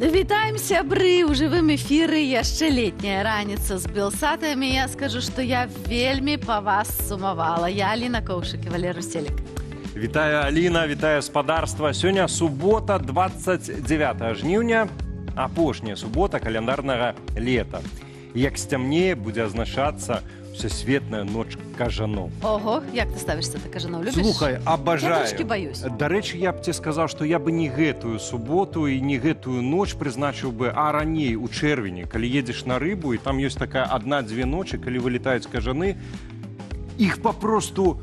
Вітаем, сябры! У жывым эфіры яшчэ летняя раніца з Белсатамі. Я скажу, што я вельмі па вас сумавала. Я Аліна Коўшык і Валер Руселік. Вітаю, Аліна, вітаю спадарства. Сёння субота, 29 жніўня, апошняя субота каляндарнага лета. Як сцямнее, будзе азначацца Всесветная ноч кажаноў. Ого, як ты ставішся да кажаноў? Любіш? Слухай, абажаю. Я трошки баюсь. Дарэчы, я б тебе сказаў, што я бы не гэтую суботу і не гэтую ноч прызначыў бы, а раней, у чэрвені, калі едзеш на рыбу, і там ёсць такая адна-дзве ночы, калі вылетаюць кажаны, іх папросту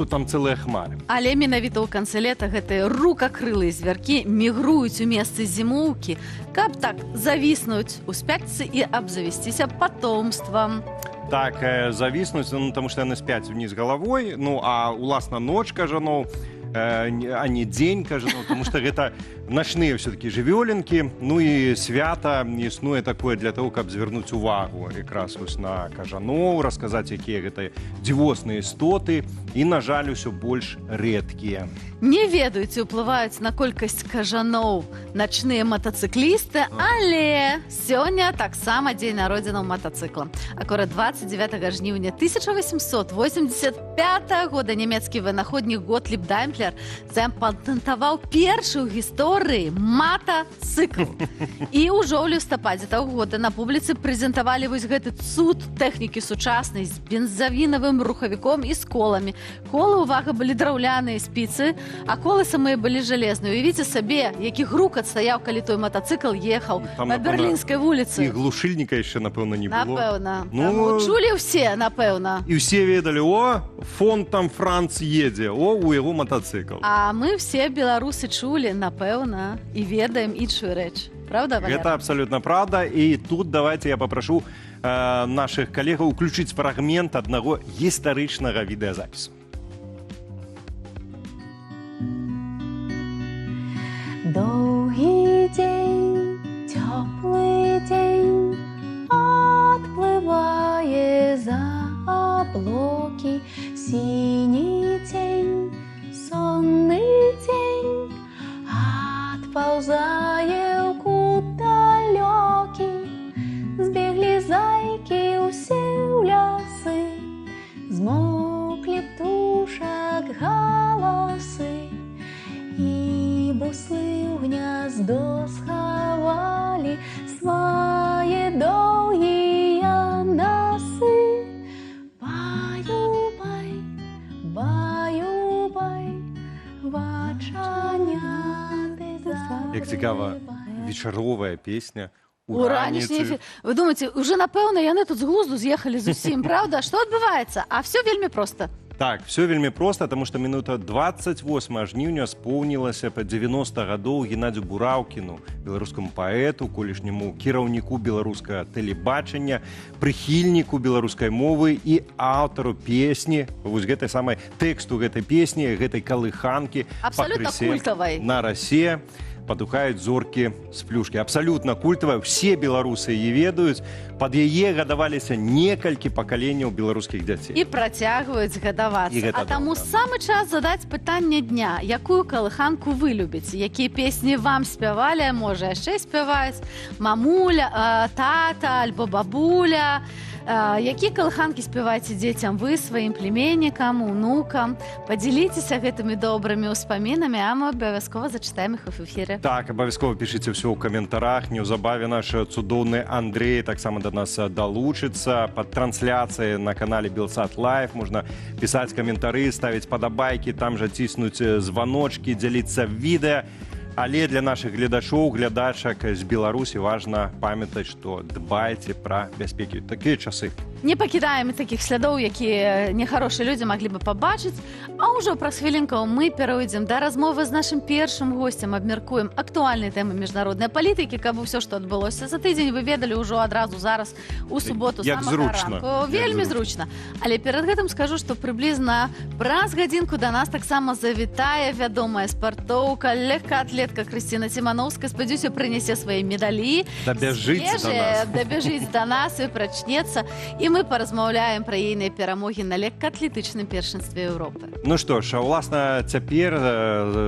там цэлыя хмары. Але менавіта ў канцы лета гэтыя рукакрылыя звяркі мігруюць у месцы зімоўкі, каб так завіснуць у спячцы і абзавесціся патомствам. Так, завіснуць, тому што яны спяць уніз галавой, ну, а уласна ноч кажаноў, а не дзень кажаноў, тому што гэта начныя все-таки жывёленкі, ну і свята існуе такое для того, каб звярнуць увагу якраз вось на кажаноў, расказаць, якія гэта дзівосныя істоты, і, на жаль, усё больш рэдкія. Не ведаю, ці ўплываюць на колькасць кажаноў начныя матацыклісты, але сёння таксама дзень народзінаў матацыкла. Акурат 29 жніўня 1885 года нямецкі вынаходнік Готліб Даймлер запатэнтаваў першы ў гісторыі матацыкл. І ўжо ў лістападзе таго года на публіцы прэзентавалі вось гэты цуд тэхнікі сучаснай з бензавінавым рухавіком і з коламі. Колы, увага, былі драўляныя спіцы, а колеса мои былі жалезныя. Уявіце сабе, які грукат стаяў, калі той матацыкл ехаў Там, па Берлінскай вуліцы. І глушыльніка яшчэ, напэўна, не было. Напэўна. Ну, Таму чулі ўсе, напэўна. І ўсе ведалі, о, фон там Франц едзе, о, у яго матацыкл. А мы все беларусы чулі, напэўна, і ведаем іншую рэч. Правда, Валер? Это абсолютно правда. И тут давайте я попрошу наших коллегов включить фрагмент одного гістарычнага відэазапісу. Долгий день, теплый день, отплывая за облаки, синий день, сонный день, отползая в кут далекий, сбегли зайки усе в лясы, змокли в душах голосы, и буслы в гнездо сховали свои долгие носы. Баю-бай, баю-бай, вачаняты за. Як цікава, вечаровая песня. У ранішні ефір. Ви думаєте, уже, напевно, яны тут з глузду з'їхали з усім, правда? Що відбувається? А все вельми просто. Так, все вельмі проста, тому што мінута 28 жніўня споўнілася па 90 гадоў Геннадзю Бураўкіну, беларускаму паэту, колішняму кіраўніку беларускага тэлебачання, прыхільніку беларускай мовы і аўтару песні, вось гэтай самай тэксту гэтай песні, гэтай калыханкі Абсолютно культавай. На расе падухаюць зоркі з плюшкі. Абсалютна культавая, все беларусы яе ведаюць, пад яе гадаваліся некалькі пакаленняў беларускіх дзяцей. І працягваюць гадавацца. А таму самы час задаць пытанне дня. Якую калыханку вы любіце? Якія песні вам спявалі, можа яшчэ спяваюць? Мамуля, тата, альбо бабуля? Якія калыханкі спяваеце дзецям вы, сваім племяннікам, унукам? Падзяліцеся гэтымі добрымі ўспамінамі, а мы абавязкова зачытаем іх у эфіры. Так, абавязкова пішыце ўсё ў каментарах. Неўзабаве наш цудоўны Андрей таксама да нас далучыцца. Пад трансляцыяй на канале Белсат Лайв можна пісаць каментары, ставіць падабайкі, там жа ціснуць званочкі, дзяліцца відэа. Але для нашых гледачоў, глядачак з Беларусі важна памятаць, што дбайце пра бяспекі. Такія часы. Не пакідаем такіх слядоў, якія нехарошыя людзі маглі бы пабачыць. А ўжо праз хвілінкаў мы перайдзем да размовы з нашым першым госцем, абмяркуем актуальныя тэмы міжнароднай палітыкі, каб усё, што адбылося за тыдзень, вы ведалі ўжо адразу зараз у суботу самага ранку. Вельмі зручна. Але перад гэтым скажу, што прыблізна праз гадзінку да нас таксама завітае вядомая спартоўка, легкаатлетка Крысціна Цімановская. Спадзяюся, прынясе свае медалі. Дабяжыць да нас і прачнецца. І мы паразмаўляем пра ейныя перамогі на легкаатлетычным першынстве Еўропы. Ну што ж, а ўласна цяпер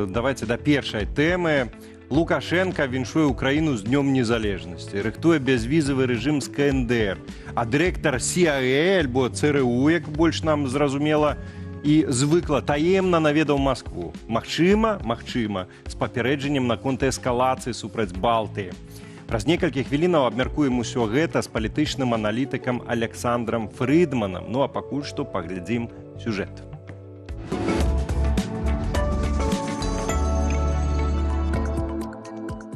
давайце да першай тэмы. Лукашенко віншуе Украіну з Днём Незалежнасці, рыхтуе бязвізавы рэжым з КНДР, а дырэктар CIA альбо ЦРУ, як больш нам зразумела, і звыкла таемна наведаў Маскву. Магчыма, з папярэджаннем наконт эскалацыі супраць Балтыі. Праз некалькі хвілінаў абмяркуем усё гэта з палітычным аналітыкам Александром Фрыдманам. Ну а пакуль што паглядзім сюжэт.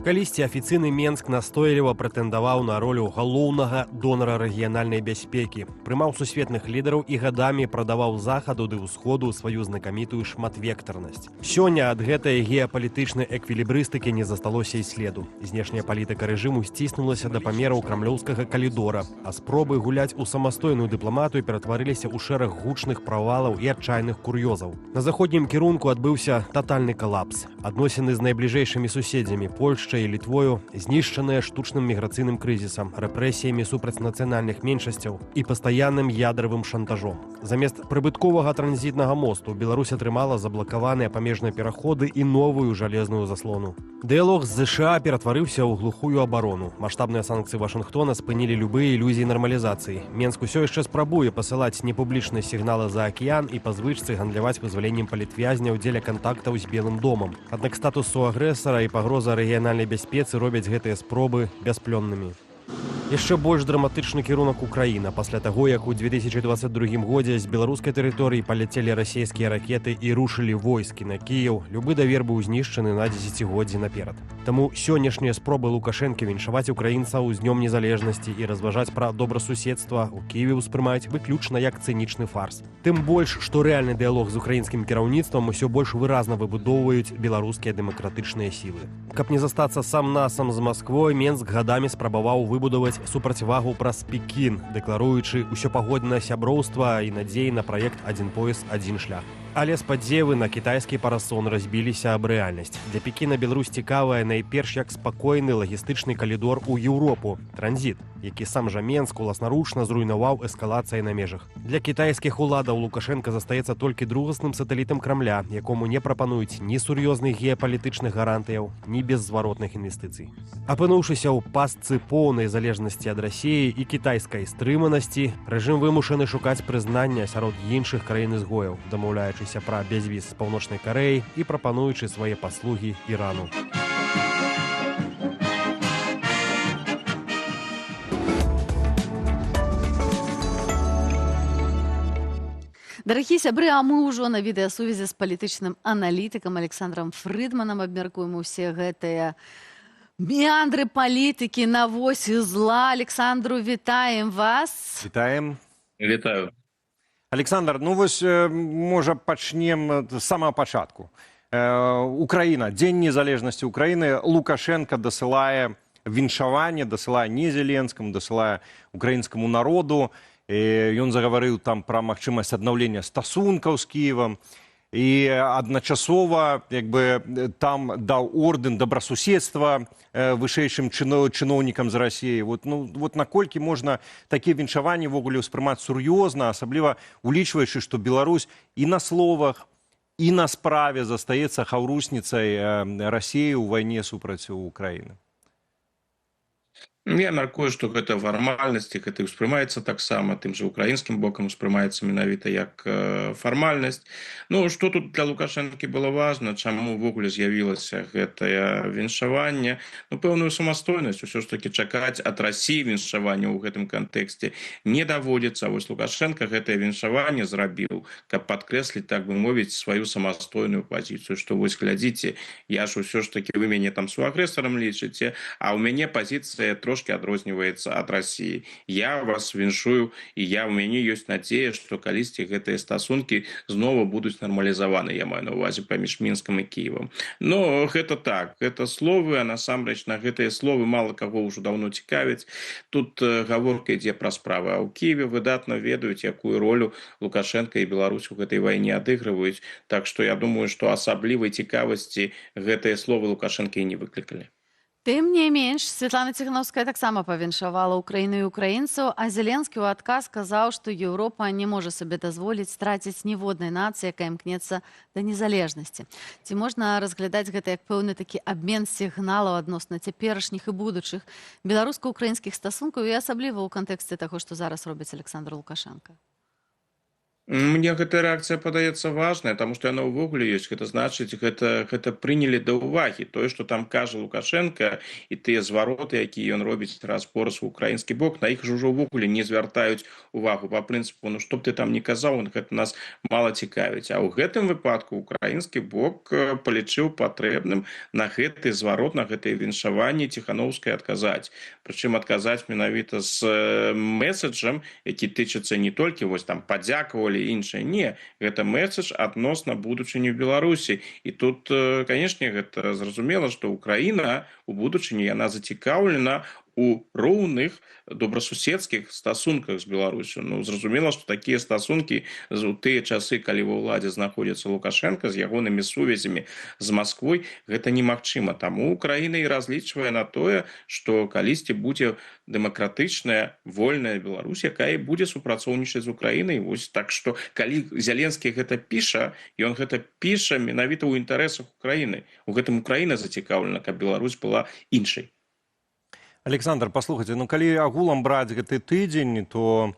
Калісьці афіцыйны Менск настойліва прэтэндаваў на ролю галоўнага донара рэгіянальнай бяспекі, прымаў сусветных лідараў і гадамі прадаваў захаду ды ўсходу сваю знакамітую шматвектарнасць. Сёння ад гэтай геапалітычнай эквілібрыстыкі не засталося і следу. Знешняя палітыка рэжыму сціснулася да памераў крамлёўскага калідора, а спробы гуляць у самастойную дыпламатыю ператварыліся ў шэраг гучных правалаў і адчайных кур'ёзаў. На заходнім кірунку адбыўся татальны калапс. Адносіны з найбліжэйшымі суседзямі Польшчай і Літвою знішчаныя штучным міграцыйным крызісам, рэпрэсіямі супраць нацыянальных меншасцяў і пастаянным ядравым шантажом. Замест прыбытковага транзітнага мосту Беларусь атрымала заблакаваныя памежныя пераходы і новую жалезную заслону. Дыялог з ЗША ператварыўся ў глухую абарону. Маштабныя санкцыі Вашынгтона спынілі любыя ілюзіі нармалізацыі. Менск усё яшчэ спрабуе пасылаць непублічныя сігналы за акіян і па звычцы гандляваць вызваленнем палітвязняў дзеля кантактаў з Белым домам. Аднак статус суагрэсара і пагроза рэгіянальнай бяспецы робяць гэтыя спробы бясплённымі. Яшчэ больш драматычны кірунак Украіна. Пасля таго, як у 2022 годзе з беларускай тэрыторыі паляцелі расійскія ракеты і рушылі войскі на Кіеў, любы давер быў знішчаны на дзесяцігоддзі наперад. Таму сённяшнія спробы Лукашэнкі віншаваць украінцаў з Днём Незалежнасці і разважаць пра добрасуседства ў Кіеве ўспрымаюць выключна як цынічны фарс. Тым больш, што рэальны дыялог з украінскім кіраўніцтвам усё больш выразна выбудоўваюць беларускія дэмакратычныя сілы. Каб не застацца сам-насам з Масквой, Менск гадамі спрабаваў выбудаваць супрацьвагу праз Пекін, дэкларуючы ўсёпагоднае сяброўства і надзеі на праект «Адзін пояс, адзін шлях». Але спадзевы на кітайскі парасон разбіліся аб рэальнасць. Для Пекіна Беларусь цікавая найперш як спакойны лагістычны калідор у Еўропу, транзіт, які сам жа Менск уласнаручна зруйнаваў эскалацыяй на межах. Для кітайскіх уладаў Лукашенка застаецца толькі другасным сатэлітам Крамля, якому не прапануюць ні сур'ёзных геапалітычных гарантыяў, ні беззваротных інвестыцый. Апынуўшыся ў пастцы поўнай залежнасці ад Расіі і кітайскай стрыманасці, рэжым вымушаны шукаць прызнання сярод іншых краін-ізгояў, дамаўляючыся пра бязвіз з Паўночнай Карэі і прапануючы свае паслугі Ірану. Дарагі сябры, а мы ўжо на відэасувязі з палітычным аналітыкам Александром Фрыдманам абмяркуем усе гэтыя меандры палітыкі на восі зла. Александру, вітаем вас. Вітаем. Вітаю. Александр, ну вось, можа, пачнем з самага пачатку. Украіна, Дзень незалежнасці Украіны, Лукашенко дасылае віншаванне, дасылае не Зеленскаму, дасылае украінскаму народу. Ён загаварыў там пра магчымасць аднаўлення стасункаў з Кіевам і адначасова там даў ордэн добрасуседства вышэйшым чыноўнікам з Расіі. Вот наколькі можна такія віншаванні ввогуле ўспрымаць сур'ёзна, асабліва улічваючы, што Беларусь і на словах, і на справе застаецца хаўрусніцай Расіі ў вайне супраць Украіны? Я мяркую, што гэта фармальнасці, гэта ўспрымаецца таксама тым жа украінскім бокам, успрымаецца менавіта як фармальнасць. Ну, што тут для Лукашэнкі было важна, чаму ўвогуле з'явілася гэтае віншаванне? Ну, пэўную самастойнасць усё ж такі чакаць ад Расіі віншавання ў гэтым кантэксце не даводзіцца. Вось Лукашенко гэтае віншаванне зрабіў, каб падкрэсліць, так бы мовіць, сваю самастойную пазіцыю, што вось глядзіце, я ж усё ж такі, вы мяне там суагрэсарам лічыце, а ў мяне пазіцыя трошки адрозніваецца ад Расіі. Я вас віншую, і у мяне ёсць надзея, што калісьці гэтыя стасункі зноwu будуць нармалізаваны, я маю на ўвазе, паміж Мінскам і Кіевам. Но гэта так, гэта словы, а насамрэч на гэтыя словы мала каго ўжо даўно цікавіць. Тут гаворка ідзе пра справы, а ў Кіеве выдатна ведаюць, якую ролю Лукашенко і Беларусь у гэтай вайне адыгрываюць. Так што я думаю, што асаблівай цікавасці гэтыя словы Лукашэнкі і не выклікалі. Тым не менш, Святлана Ціхановская таксама павіншавала Украіну і украінцаў, а Зеленскі ў адказ сказаў, што Еўропа не можа сабе дазволіць страціць ніводнай нацыі, якая імкнецца да незалежнасці. Ці можна разглядаць гэта як пэўны такі абмен сігналаў адносна цяперашніх і будучых беларуска-украінскіх стасункаў і асабліва ў кантэксце таго, што зараз робіць Александр Лукашенко? Мне гэтая рэакцыя падаецца важная, таму што яна ўвогуле ёсць. Гэта значыць, гэта прынялі да ўвагі. Тое, што там кажа Лукашенко, і тыя звароты, якія ён робіць раз-пораз у украінскі бок, на іх ўжо ўвогуле не звяртаюць увагу. Па прынцыпу, ну што б ты там не казаў, гэта нас мала цікавіць. А ў гэтым выпадку украінскі бок палічыў патрэбным на гэты зварот, на гэтае віншаванне Ціхановскай адказаць. Прычым адказаць менавіта з месаджам, які тычыцца не толькі вось там падзякавалі іншае. Не, гэта месседж адносна будучыні ў Беларусі. І тут, канешне, гэта зразумела, што Украіна у будучыні яна зацікаўлена у роўных добрасуседскіх стасунках з Беларусю. Ну, зразумела, што такія стасункі у тыя часы, калі ва ўладзе знаходзіцца Лукашенко з ягонымі сувязямі з Масквой, гэта немагчыма. Таму Украіна і разлічвае на тое, што калісьці будзе дэмакратычная, вольная Беларусь, якая будзе супрацоўнічаць з Украінай. Вось так што, калі Зеленскі гэта піша, ён гэта піша менавіта ў інтарэсах Украіны. У гэтым Украіна зацікаўлена, каб Беларусь была іншай. Александр, паслухайце, ну калі агулам браць гэты тыдзень, то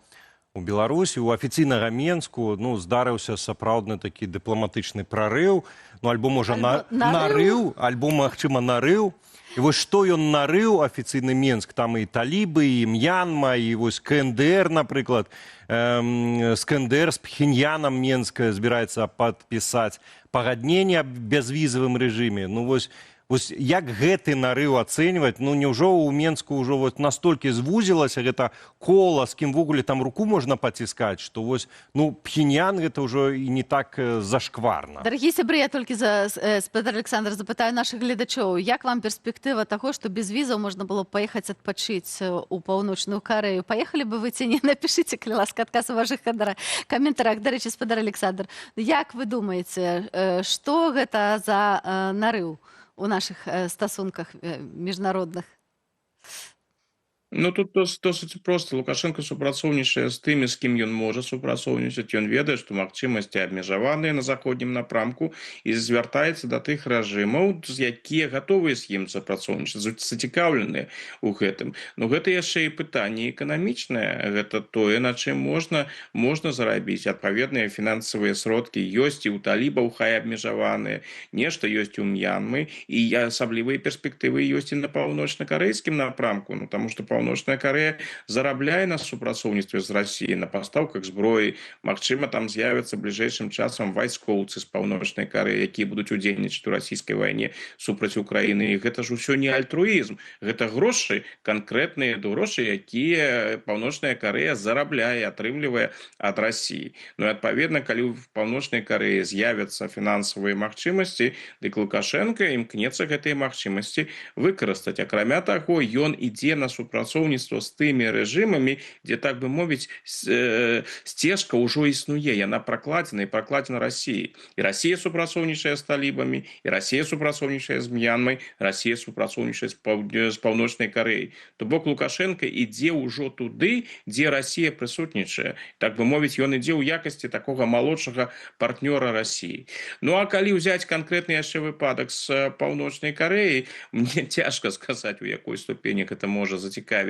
у Беларусі, у афіцыйнага Менску, ну, здарыўся сапраўдны такі дыпламатычны прарыў, ну, альбо, можа, нарыў, альбо, магчыма, нарыў. І вось што ён нарыў, афіцыйны Менск, там і талібы, і М'янма, і вось КНДР, напрыклад, з КНДР, з Пхеньянам Менск збіраецца падпісаць пагадненне аб бязвізавым рэжыме. Ну, вось як гэты нарыў ацэньваць? Ну, няўжо ў Менску ўжо вот настолькі звузілася гэта кола, з кім ввогуле там руку можна паціскаць, што вось, ну, Пхеньян гэта ўжо і не так зашкварна. Дарагі сябры, я толькі спадар Александр запытаю нашых гледачоў, як вам перспектыва таго, што без візаў можна было паехаць адпачыць у паўночную Карэю? Паехалі бы вы ці не? Напішыце, калі ласка, адказ у вашых каментарах. Дарэчы, спадар Александр, як вы думаеце, што гэта за нарыў у наших стасунках міжнародных? Ну, тут досыць проста. Лукашенко супрацоўнічае з тымі, з кім ён можа супрацоўнічаць. Ён ведае, што магчымасці абмежаваныя на заходнім напрамку і звяртаецца да тых рэжымаў, якія гатовыя з ім супрацоўнічаць, зацікаўленыя ў гэтым. Ну, гэта яшчэ і пытанне эканамічнае. Гэта тое, на чым можна зарабіць. Адпаведныя фінансавыя сродкі ёсць і ў талібаў, хай абмежаваныя. Нешта ёсць у М'янмы, і асаблівыя перспектывы ёсць і на паўночна-карэйскім напрамку. Ну, таму што Паўночная Карэя зарабляе на супрацоўніцтве з Расіяй, на пастаўках зброі. Магчыма, там з'явяцца бліжэйшым часам вайскоўцы з Паўночнай Карэі, якія будуць удзельнічаць у расійскай вайне супраць Украіны. І гэта ж усё не альтруізм. Гэта грошы, канкрэтныя грошы, якія Паўночная Карэя зарабляе, атрымлівае ад Расіі. Ну і адпаведна, калі ў Паўночнай Карэі з'явяцца фінансавыя магчымасці, дык Лукашенко імкнецца гэтыя магчымасці выкарыстаць. Акрамя таго, ён ідзе на супрацоўніцтва з тымі рэжымамі, дзе, так бы мовіць, сцежка ўжо існуе, яна пракладзена і пракладзена Расіяй. І Расія супрацоўнічае з талібамі, і Расія супрацоўнічае з М'янмай, Расія супрацоўнічае з Паўночнай Карэяй. То бок Лукашенко ідзе ўжо туды, дзе Расія прысутнічае. Так бы мовіць, ён ідзе ў якасці такога малодшага партнёра Расіі. Ну, а калі ўзяць канкрэтны яшчэ выпадак з Паўночнай Карэяй, мне цяжка сказаць, у якой ступені гэта можа зацікавіць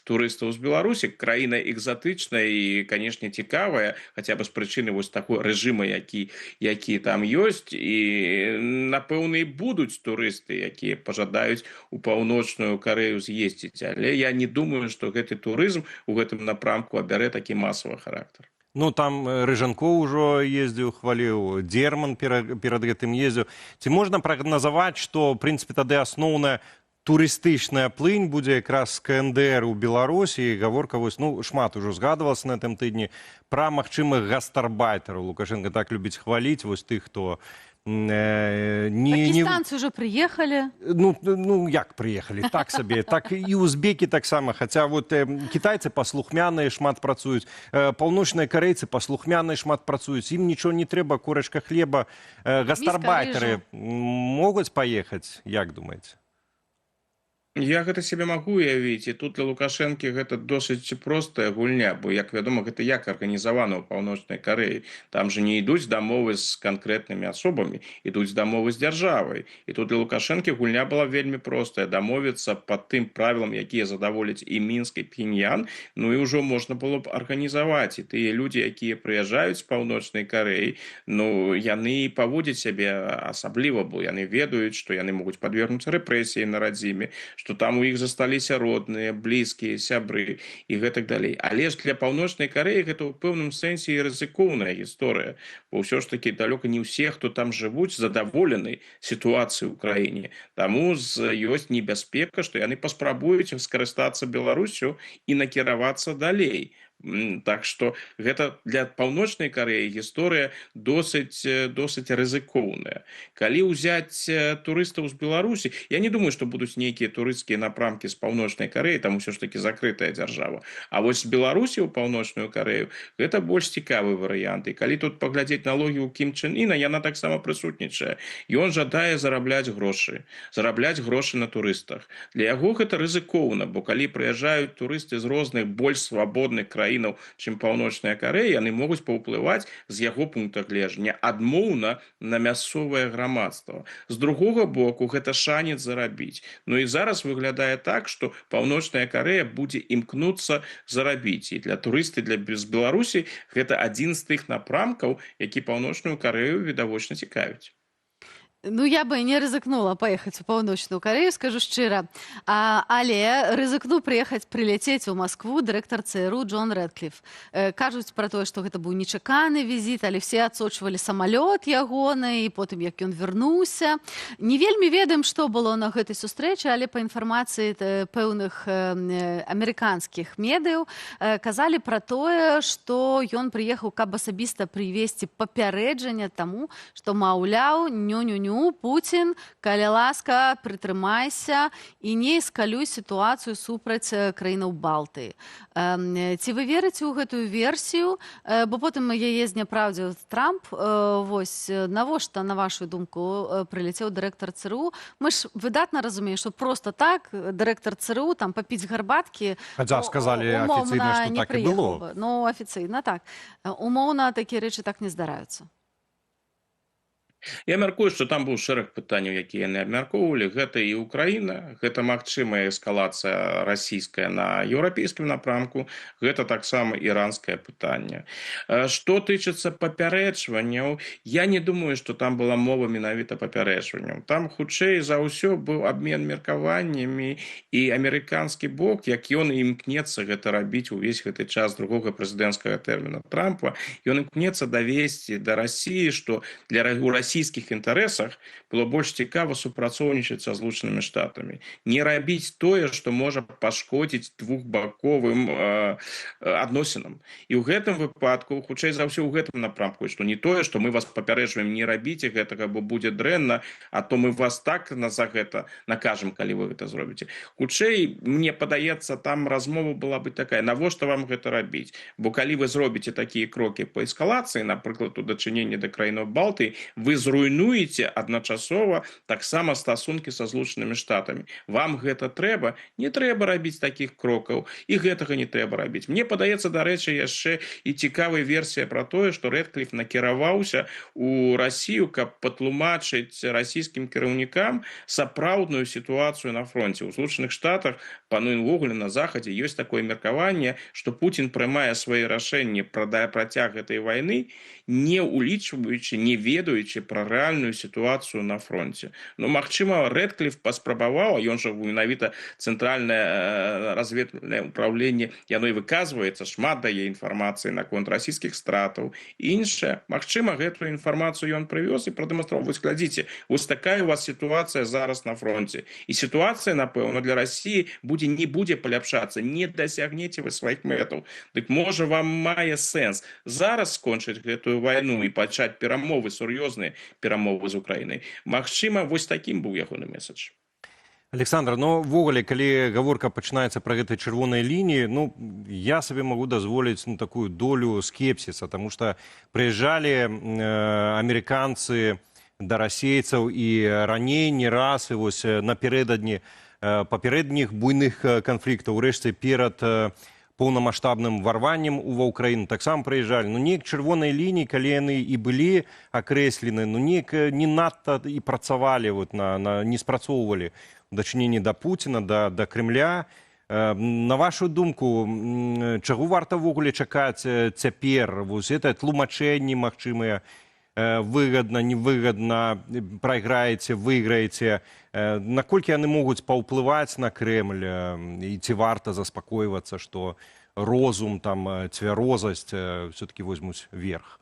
турыстаў з Беларусі. Краіна экзатычная і, канешне, цікавая, хаця бы з прычыны вось такой рэжыма, які там ёсць. І, напэўна, і будуць турысты, якія пажадаюць у Паўночную Карэю з'ездзіць. Але я не думаю, што гэты турызм у гэтым напрамку абярэ такі масавы характар. Ну, там Рыжанкоў ужо ездзіў, хваліў, Дзерман перад гэтым ездзіў. Ці можна прагназаваць, што, в прынцыпе, тады асноўная турыстычная плынь будзе якраз з КНДР у Беларусі? Гаворка вось, ну, шмат ужо згадвалася на тым тыдні пра магчымых гастарбайтараў. Лукашенко так любіць хваліць вось тых, хто пакістанцы ўжо прыехалі. Ну, як прыехалі? Так сабе. Так і узбекі таксама. Хаця вот кітайцы паслухмяныя шмат працуюць, паўночныя карэйцы паслухмяныя шмат працуюць. Ім нічого не трэба, курачка хлеба. Гастарбайтары могуць паехаць, як думаеце? Я гэта себе магу уявіць, і тут для Лукашэнкі гэта досыць простая гульня, бо, як вядома, гэта як арганізавана ў Паўночнай Карэі. Там же не ідуць дамовы з канкрэтнымі асобамі, ідуць дамовы з дзяржавай. І тут для Лукашэнкі гульня была вельмі простая, дамовіцца па тым правілам, якія задаволяць і Мінск, і Пхеньян, ну і ўжо можна было б арганізаваць. І тыя людзі, якія прыязджаюць з Паўночнай Карэі, ну, яны паводзяць сябе асабліва, бо яны ведаюць, што яны могуць падвергнуцца рэпрэсіі на радзіме, што там у іх засталіся родныя, блізкія, сябры і гэтак далей. Але ж для Паўночнай Карэі гэта ў пэўным сэнсе і рызыкоўная гісторыя, бо ўсё ж такі далёка не ўсе, хто там жывуць, задаволены сітуацыяй у краіне. Таму ёсць небяспека, што яны паспрабуюць скарыстацца Беларусю і накіравацца далей. Так што гэта для Паўночнай Карэі гісторыя досыць рызыкоўная. Калі ўзяць турыстаў з Беларусі, я не думаю, што будуць нейкія турысцкія напрамкі з Паўночнай Карэі, там усё ж такі закрытая дзяржава. А вось з Беларусі ў Паўночную Карэю гэта больш цікавы варыянт. І калі тут паглядзець на логіку Кім Чен Іна, яна таксама прысутнічае. Ён жадае зарабляць грошы на турыстах. Для яго гэта рызыкоўна, бо калі прыязджаюць турысты з розных больш свабодных краінаў, чым Паўночная Карэя, яны могуць паўплываць з яго пункта гледжання адмоўна на мясцовае грамадства. З другога боку, гэта шанец зарабіць. Ну і зараз выглядае так, што Паўночная Карэя будзе імкнуцца зарабіць. І для турысты з Беларусі гэта адзін з тых напрамкаў, які Паўночную Карэю відавочна цікавіць. Ну, я бы не рызыкнула паехаць у Паўночную Карэю, скажу шчыра. Але рызыкну прыляцець у Маскву дырэктар ЦРУ Джон Рэдкліф. Кажуць пра тое, што гэта быў нечаканы візіт, але все адсочвалі самалёт ягоны, і потым, як ён вярнуўся. Не вельмі ведаем, што было на гэтай сустрэчы, але па інфармацыі пэўных амерыканскіх медыяў казалі пра тое, што ён прыехаў, каб асабіста прывесці папярэджанне таму, што, маўляў, ню-ню-ню, Пуцін, калі ласка, прытрымайся і не эскалюй сітуацыю супраць краінаў Балтыі. Ці вы верыце ў гэтую версію? Бо потым яе зняпраўдзіў Трамп. Вось, навошта, на вашу думку, прыляцеў дырэктар ЦРУ? Мы ж выдатна разумеем, што просто так дырэктар ЦРУ там папіць гарбаткі... Хаця сказалі афіцыйна, што так і было. Ну, афіцыйна, так. Умоўна, такія рэчы так не здараюцца. Я мяркую, што там быў шэраг пытанняў, якія яны абмяркоўвалі. Гэта і Украіна, гэта магчымая эскалацыя расійская на еўрапейскім напрамку, гэта таксама іранскае пытанне. Што тычыцца папярэджванняў, я не думаю, што там была мова менавіта папярэджванняў. Там хутчэй за ўсё быў абмен меркаваннямі, і амерыканскі бок, як ён імкнецца гэта рабіць увесь гэты час другога прэзідэнцкага тэрміна Трампа, ён імкнецца давесці да Расіі, што для расійскіх інтарэсах было больш цікава супрацоўнічаць са Злучанымі Штатамі. Не рабіць тое, што можа пашкодзіць двухбаковым адносінам. І ў гэтым выпадку, хутчэй за ўсё ў гэтым напрамку, што не тое, што мы вас папярэджваем, не рабіце гэтага, бо будзе дрэнна, а то мы вас так за гэта накажам, калі вы гэта зробіце. Хутчэй, мне падаецца, там размова была бы такая, навошта вам гэта рабіць? Бо калі вы зробіце такія крокі па эскалацыі, напрыклад, у дачыненні да краінаў Балтыі, вы зруйнуеце адначасова таксама стасункі са Злучанымі Штатамі. Вам гэта трэба? Не трэба рабіць такіх крокаў, і гэтага не трэба рабіць. Мне падаецца, дарэчы, яшчэ і цікавая версія пра тое, што Рэдкліф накіраваўся ў Расію, каб патлумачыць расійскім кіраўнікам сапраўдную сітуацыю на фронце. У Злучаных Штатах, пануе ўвогуле на Захадзе, ёсць такое меркаванне, што Пуцін прымае свае рашэнні пра працяг гэтай вайны, не улічваючы, не ведаючы пра рэальную сітуацыю на фронце. Ну, магчыма, Рэдкліф паспрабаваў, ён жа менавіта цэнтральнае разведвальнае ўпраўленне, яно і выказваецца, шмат дае інфармацыі наконт расійскіх стратаў. Іншае, магчыма, гэтую інфармацыю ён прывёз і прадэманстраваў. Вось глядзіце, вось такая у вас сітуацыя зараз на фронце. І сітуацыя, напэўна, для Расіі не будзе паляпшацца, не дасягнеце вы сваіх мэтаў. Дык можа, вам мае сэнс зараз скончыць гэтую вайну і пачаць перамовы, сур'ёзныя перамовы з Украінай. Магчыма, вось такім быў ягоны месадж. Александр, ну, ввогуле, калі гаворка пачынаецца пра гэтай чырвонай лініі, ну, я сабе магу дазволіць такую долю скепсіса, таму што прыязджалі амерыканцы да расейцаў і раней не раз, і вось напярэдадні папярэдніх буйных канфліктаў, урэшце перад поўнамаштабным варваннем ва ўкраіну таксама прыязджалі. Ну, неяк чырвонай лініі, калі яны і былі акрэслены, ну, неяк не надта і працавалі, не спрацоўвалі у дачыненні да Пуціна, да Крэмля. На вашу думку, чаго варта ўвогуле чакаць цяпер? Вось гэта тлумачэнні магчымыя, выгадна, невыгадна, прайграеце, выйграеце. Наколькі яны могуць паўплываць на Крэмль? І ці варта заспакойвацца, што розум, цвярозасць все-таки возьмуць верх?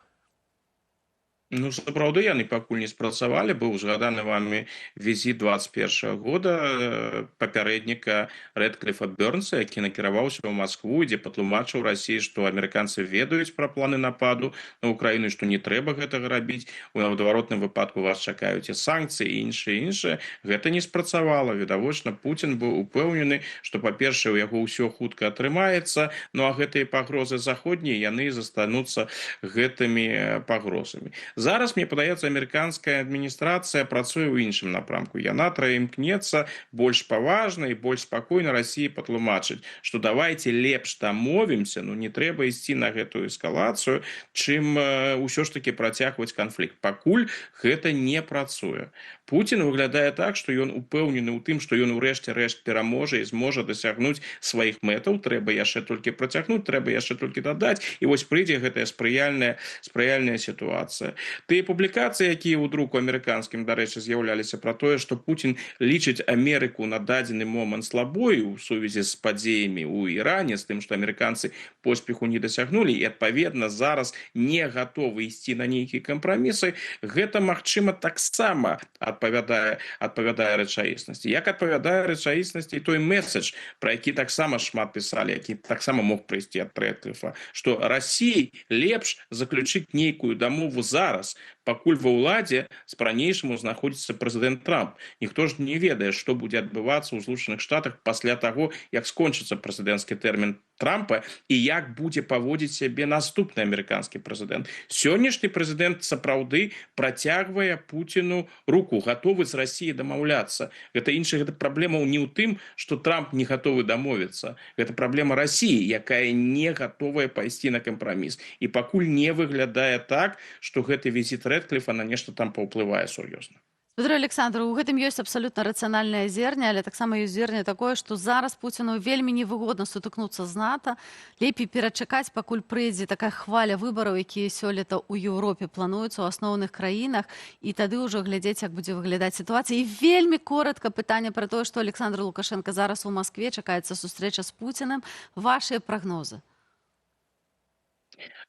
Ну, сапраўды, яны пакуль не спрацавалі. Быў згаданы вамі візіт 21 года папярэдніка Рэдкліфа Бёрнса, які накіраваўся ў Маскву, дзе патлумачыў Расіі, што амерыканцы ведаюць пра планы нападу на Украіну, што не трэба гэтага рабіць. У адваротным выпадку вас чакаюць і санкцыі, і іншае. Гэта не спрацавала. Відавочна, Пуцін быў упэўнены, што, па-першае, у яго ўсё хутка атрымаецца, ну а гэтыя пагрозы заходнія, яны застануцца гэтымі пагрозамі. Зараз, мне падаецца, амерыканская адміністрацыя працуе ў іншым напрамку. Яна імкнецца больш паважна і больш спакойна Расіі патлумачыць, што давайце лепш дамовімся, ну не трэба ісці на гэтую эскалацыю, чым ўсё ж такі працягваць канфлікт. Пакуль гэта не працуе. Пуцін выглядае так, што ён упэўнены ў тым, што ён урэшце рэшт пераможа і зможа дасягнуць сваіх мэтаў. Трэба яшчэ толькі працягнуць, трэба яшчэ толькі дадаць, і вось прыйдзе гэтая спрыяльная сітуацыя. Тыя публікацыі, якія ў друку амерыканскім, дарэчы, з'яўляліся пра тое, што Пуцін лічыць Амерыку на дадзены момант слабой у сувязі з падзеямі ў Іране, з тым, што амерыканцы поспеху не дасягнулі і, адпаведна, зараз не гатовы ісці на нейкія кампрамісы, гэта, магчыма, таксама адпавядае рэчаіснасці. Як адпавядае рэчаіснасці той месседж, пра які таксама шмат пісалі, які таксама мог прыйсці ад Рэдкліфа, што Расіі лепш заключыць нейкую дамову зараз, пакуль ва ўладзе па-ранейшаму знаходзіцца прэзідэнт Трамп. Ніхто ж не ведае, што будзе адбывацца ў Злучаных Штатах пасля таго, як скончыцца прэзідэнцкі тэрмін Трампа і як будзе паводзіць сябе наступны амерыканскі прэзідэнт. Сённяшні прэзідэнт сапраўды працягвае Пуціну руку, гатовы з Расіяй дамаўляцца. Гэта праблема не ў тым, што Трамп не гатовы дамовіцца. Гэта праблема Расіі, якая не гатовая пайсці на кампраміс. І пакуль не выглядае так, што гэты візіт Рэдкліфа на нешта там паўплывае сур'ёзна. Петро Александр, у гэтым ёсць абсалютна рацыянальнае зерне, але таксама ёсць зерне такое, што зараз Пуціну вельмі невыгодна сутыкнуцца з НАТО. Лепей перачакаць, пакуль прыйдзе такая хваля выбараў, якія сёлета ў Еўропе плануюцца ў асноўных краінах, і тады ўжо глядзець, як будзе выглядаць сітуацыя. І вельмі коротка пытанне пра тое, што Александр Лукашенко зараз у Маскве, чакаецца сустрэча з Пуцінам. Вашыя прагнозы?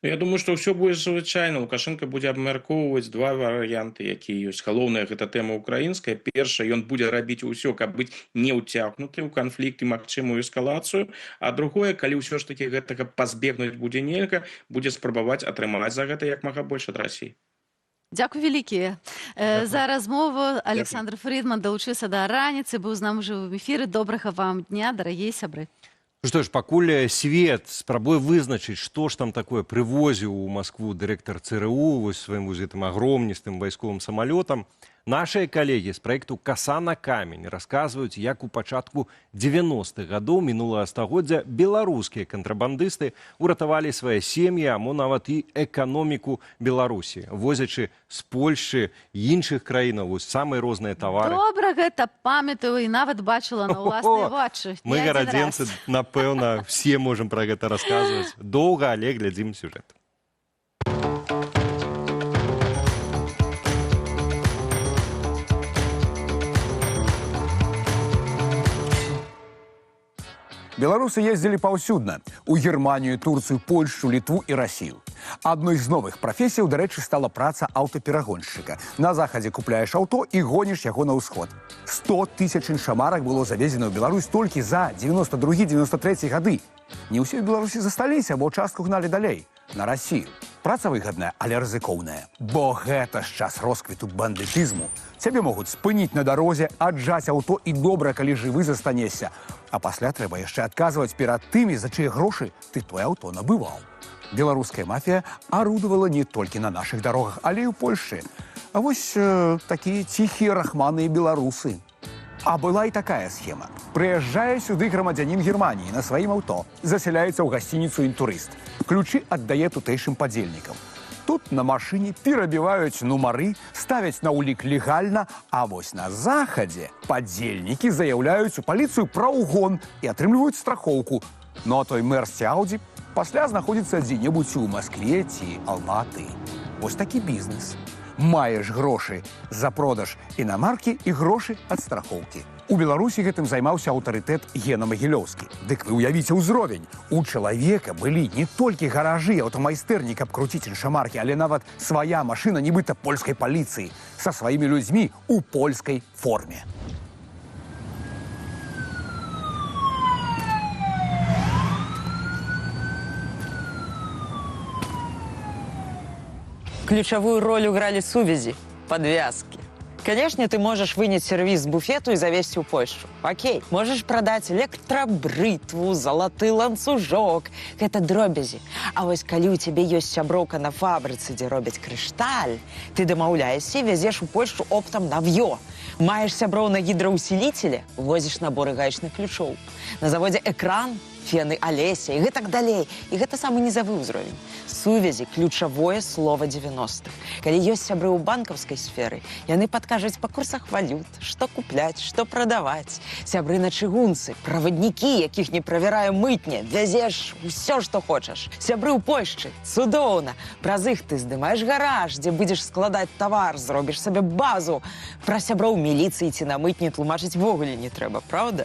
Я думаю, што ўсё будзе звычайна. Лукашенко будзе абмяркоўваць два варыянты, якія ёсць. Галоўная гэта тэма украінская. Першая, ён будзе рабіць усё, каб быць не ўцягнуты ў канфлікт і магчымую эскалацыю. А другое, калі ўсё ж такі гэтага пазбегнуць будзе нельга, будзе спрабаваць атрымаць за гэта як мага больш ад Расіі. Дзякуй вялікія за размову. Александр Фрідман далучыўся да раніцы, быў з намі ў жывым эфіры. Добрага вам дня, дарагія сябры. Што ж, пакуль свет спрабуе вызначыць, што ж там такое прывозіў у Маскву дырэктар ЦРУ вось сваім гэтым агромністым вайсковым самалётам, нашыя калегі з праекту «Каса на камень» расказваюць, як у пачатку 90-х гадоў мінулага стагоддзя беларускія кантрабандысты уратавалі свае сем'і, а мо нават і эканоміку Беларусі, возячы з Польшчы і іншых краінаў вось самыя розныя тавары. Добра, гэта памятаю і нават бачыла на ўласныя вочы. Мы, гарадзенцы, напэўна, все можам пра гэта расказваць. Доўга, але глядзім сюжэт. Беларусы ездзілі паўсюдна – у Германію, Турцыю, Польшчу, Літву і Расію. Адной з новых прафесіяў, дарэчы, стала праца аўтаперагоншчыка. На захадзе купляеш аўто і гоніш яго на ўсход. 100 000 іншамарак было завезена ў Беларусь толькі за 92-93 гады. Не ўсе ў Беларусі засталіся, бо частку гналі далей – на Расію. Праца выгадная, але рызыкоўная. Бо гэта ж час росквіту бандытызму. Цябе могуць спыніць на дарозе, аджаць аўто і добра, калі жывы застанешся. А пасля трэба яшчэ адказваць перад тымі, за чые грошы ты тое аўто набываў. Беларуская мафія арудавала не толькі на нашых дарогах, але і ў Польшчы. А вось такія ціхія рахманы і беларусы. А была і такая схема. Прыязджае сюды грамадзянін Германії на сваім аўто, засяляецца ў гасцініцу інтурыст. Ключы аддае тутэйшым падзельнікам. Тут на машыне перабіваюць нумары, ставяць на ўлік легальна, а вось на захадзе падзельнікі заяўляюць у паліцыю пра ўгон і атрымліваюць страхоўку. Ну а той мэр з Audi пасля знаходзіцца дзе-небудзь у Маскве ці Алматы. Вось такі бізнес. Маеш грошы за продаж інамаркі і грошы ад страхоўкі. У Беларусі гэтым займаўся аўтарытэт Гена Магілёўскі. Дык вы ўявіце ўзровень. У чалавека былі не толькі гаражы, аўтамайстэрні, каб круціць іншамаркі, але нават свая машына нібыта польскай паліцыі са сваімі людзьмі у польскай форме. Ключевую роль играли сувязи, подвязки. Конечно, ты можешь вынять сервис с буфету и завести в Польшу. Окей. Можешь продать электробритву, золоты ланцужок. Это дробязі. А вось калі у тебе есть сяброўка на фабрыцы, где робяць крышталь, ты домаўляешься и везешь в Польшу оптом нав'ё. Маешь сяброў на гідроусілителе, возишь наборы гаечных ключоў. На заводе экран, фены Олеся и гэтак далей. И гэта самы низавы ўзровень. Сувязі – ключавое слово 90-х. Калі ёсць сябры ў банкаўскай сферы, яны падкажуць па курсах валют, што купляць, што прадаваць. Сябры на чыгунцы, праваднікі, якіх не правярае мытня, вязеш усё, што хочаш. Сябры ў Польшчы – цудоўна. Праз іх ты здымаеш гараж, дзе будзеш складаць тавар, зробіш сабе базу. Пра сяброў міліцыі ці на мытні тлумачыць вогуле не трэба, правда?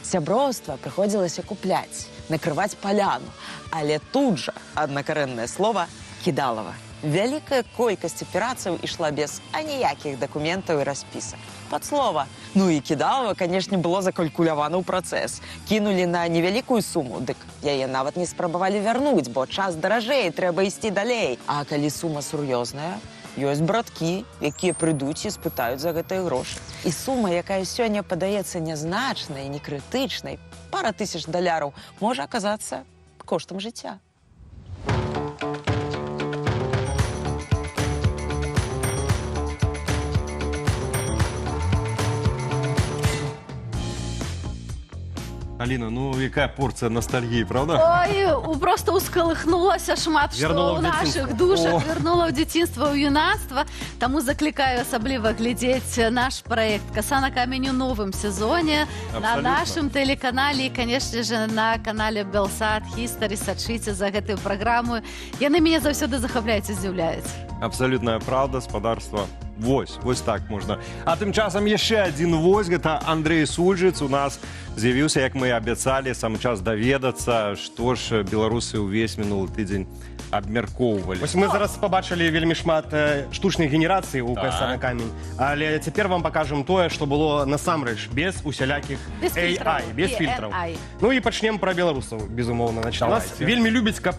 Сяброўства прыходзілася купляць, накрываць паляну. Але тут жа аднакарэннае слово «кідалава». Вялікая колькасць аперацыяў ішла без аніякіх дакументаў і распісак. Пад слова. Ну і кідалава, канешне, было закалькулявана ў працэс. Кінулі на невялікую суму, дык яе нават не спрабавалі вярнуць, бо час даражэй, трэба ісці далей. А калі сума сур'ёзная, ёсць браткі, якія прыйдуць і спытаюць за гэтыя грошы. І сума, якая сёння падаецца нязначнай, некрытычнай, пара тысяч даляраў, можа аказацца коштам жыцця. Аліна, ну якая порція ностальгії, правда? Ой, просто усколыхнулася шмат што Вярнула ў ў нашых дзяцінства. душах, О. вярнула ў дзяцінства, ў юнацтва. Таму заклікаю асабліва глядзець наш праект «Коса на камень» у новым сезоне на Абсолютно. нашым тэлеканале і, канешне же, на канале Белсат History. Сачыце за гэтую праграму. Яны мяне заўсёды захапляюць і здзіўляюць. Абсолютная правда, спадарства. Вось так можна. А тым часам яшчэ адзін вось, гэта Андрей Сульжыц у нас з'явіўся, як мы і абяцалі, сам час даведацца, што ж беларусы ўвесь мінулы тыдзень абмяркоўвалі. Вось мы зараз побачили вельмі шмат штучных генерацый у «Коса на камень», але цяпер вам покажем тое, што было насамрэч без усялякіх Без AI, без фільтраў. фільтраў. AI. Ну і пачнем пра беларусаў, безумоўна. Нас Давайте. вельмі любяць, каб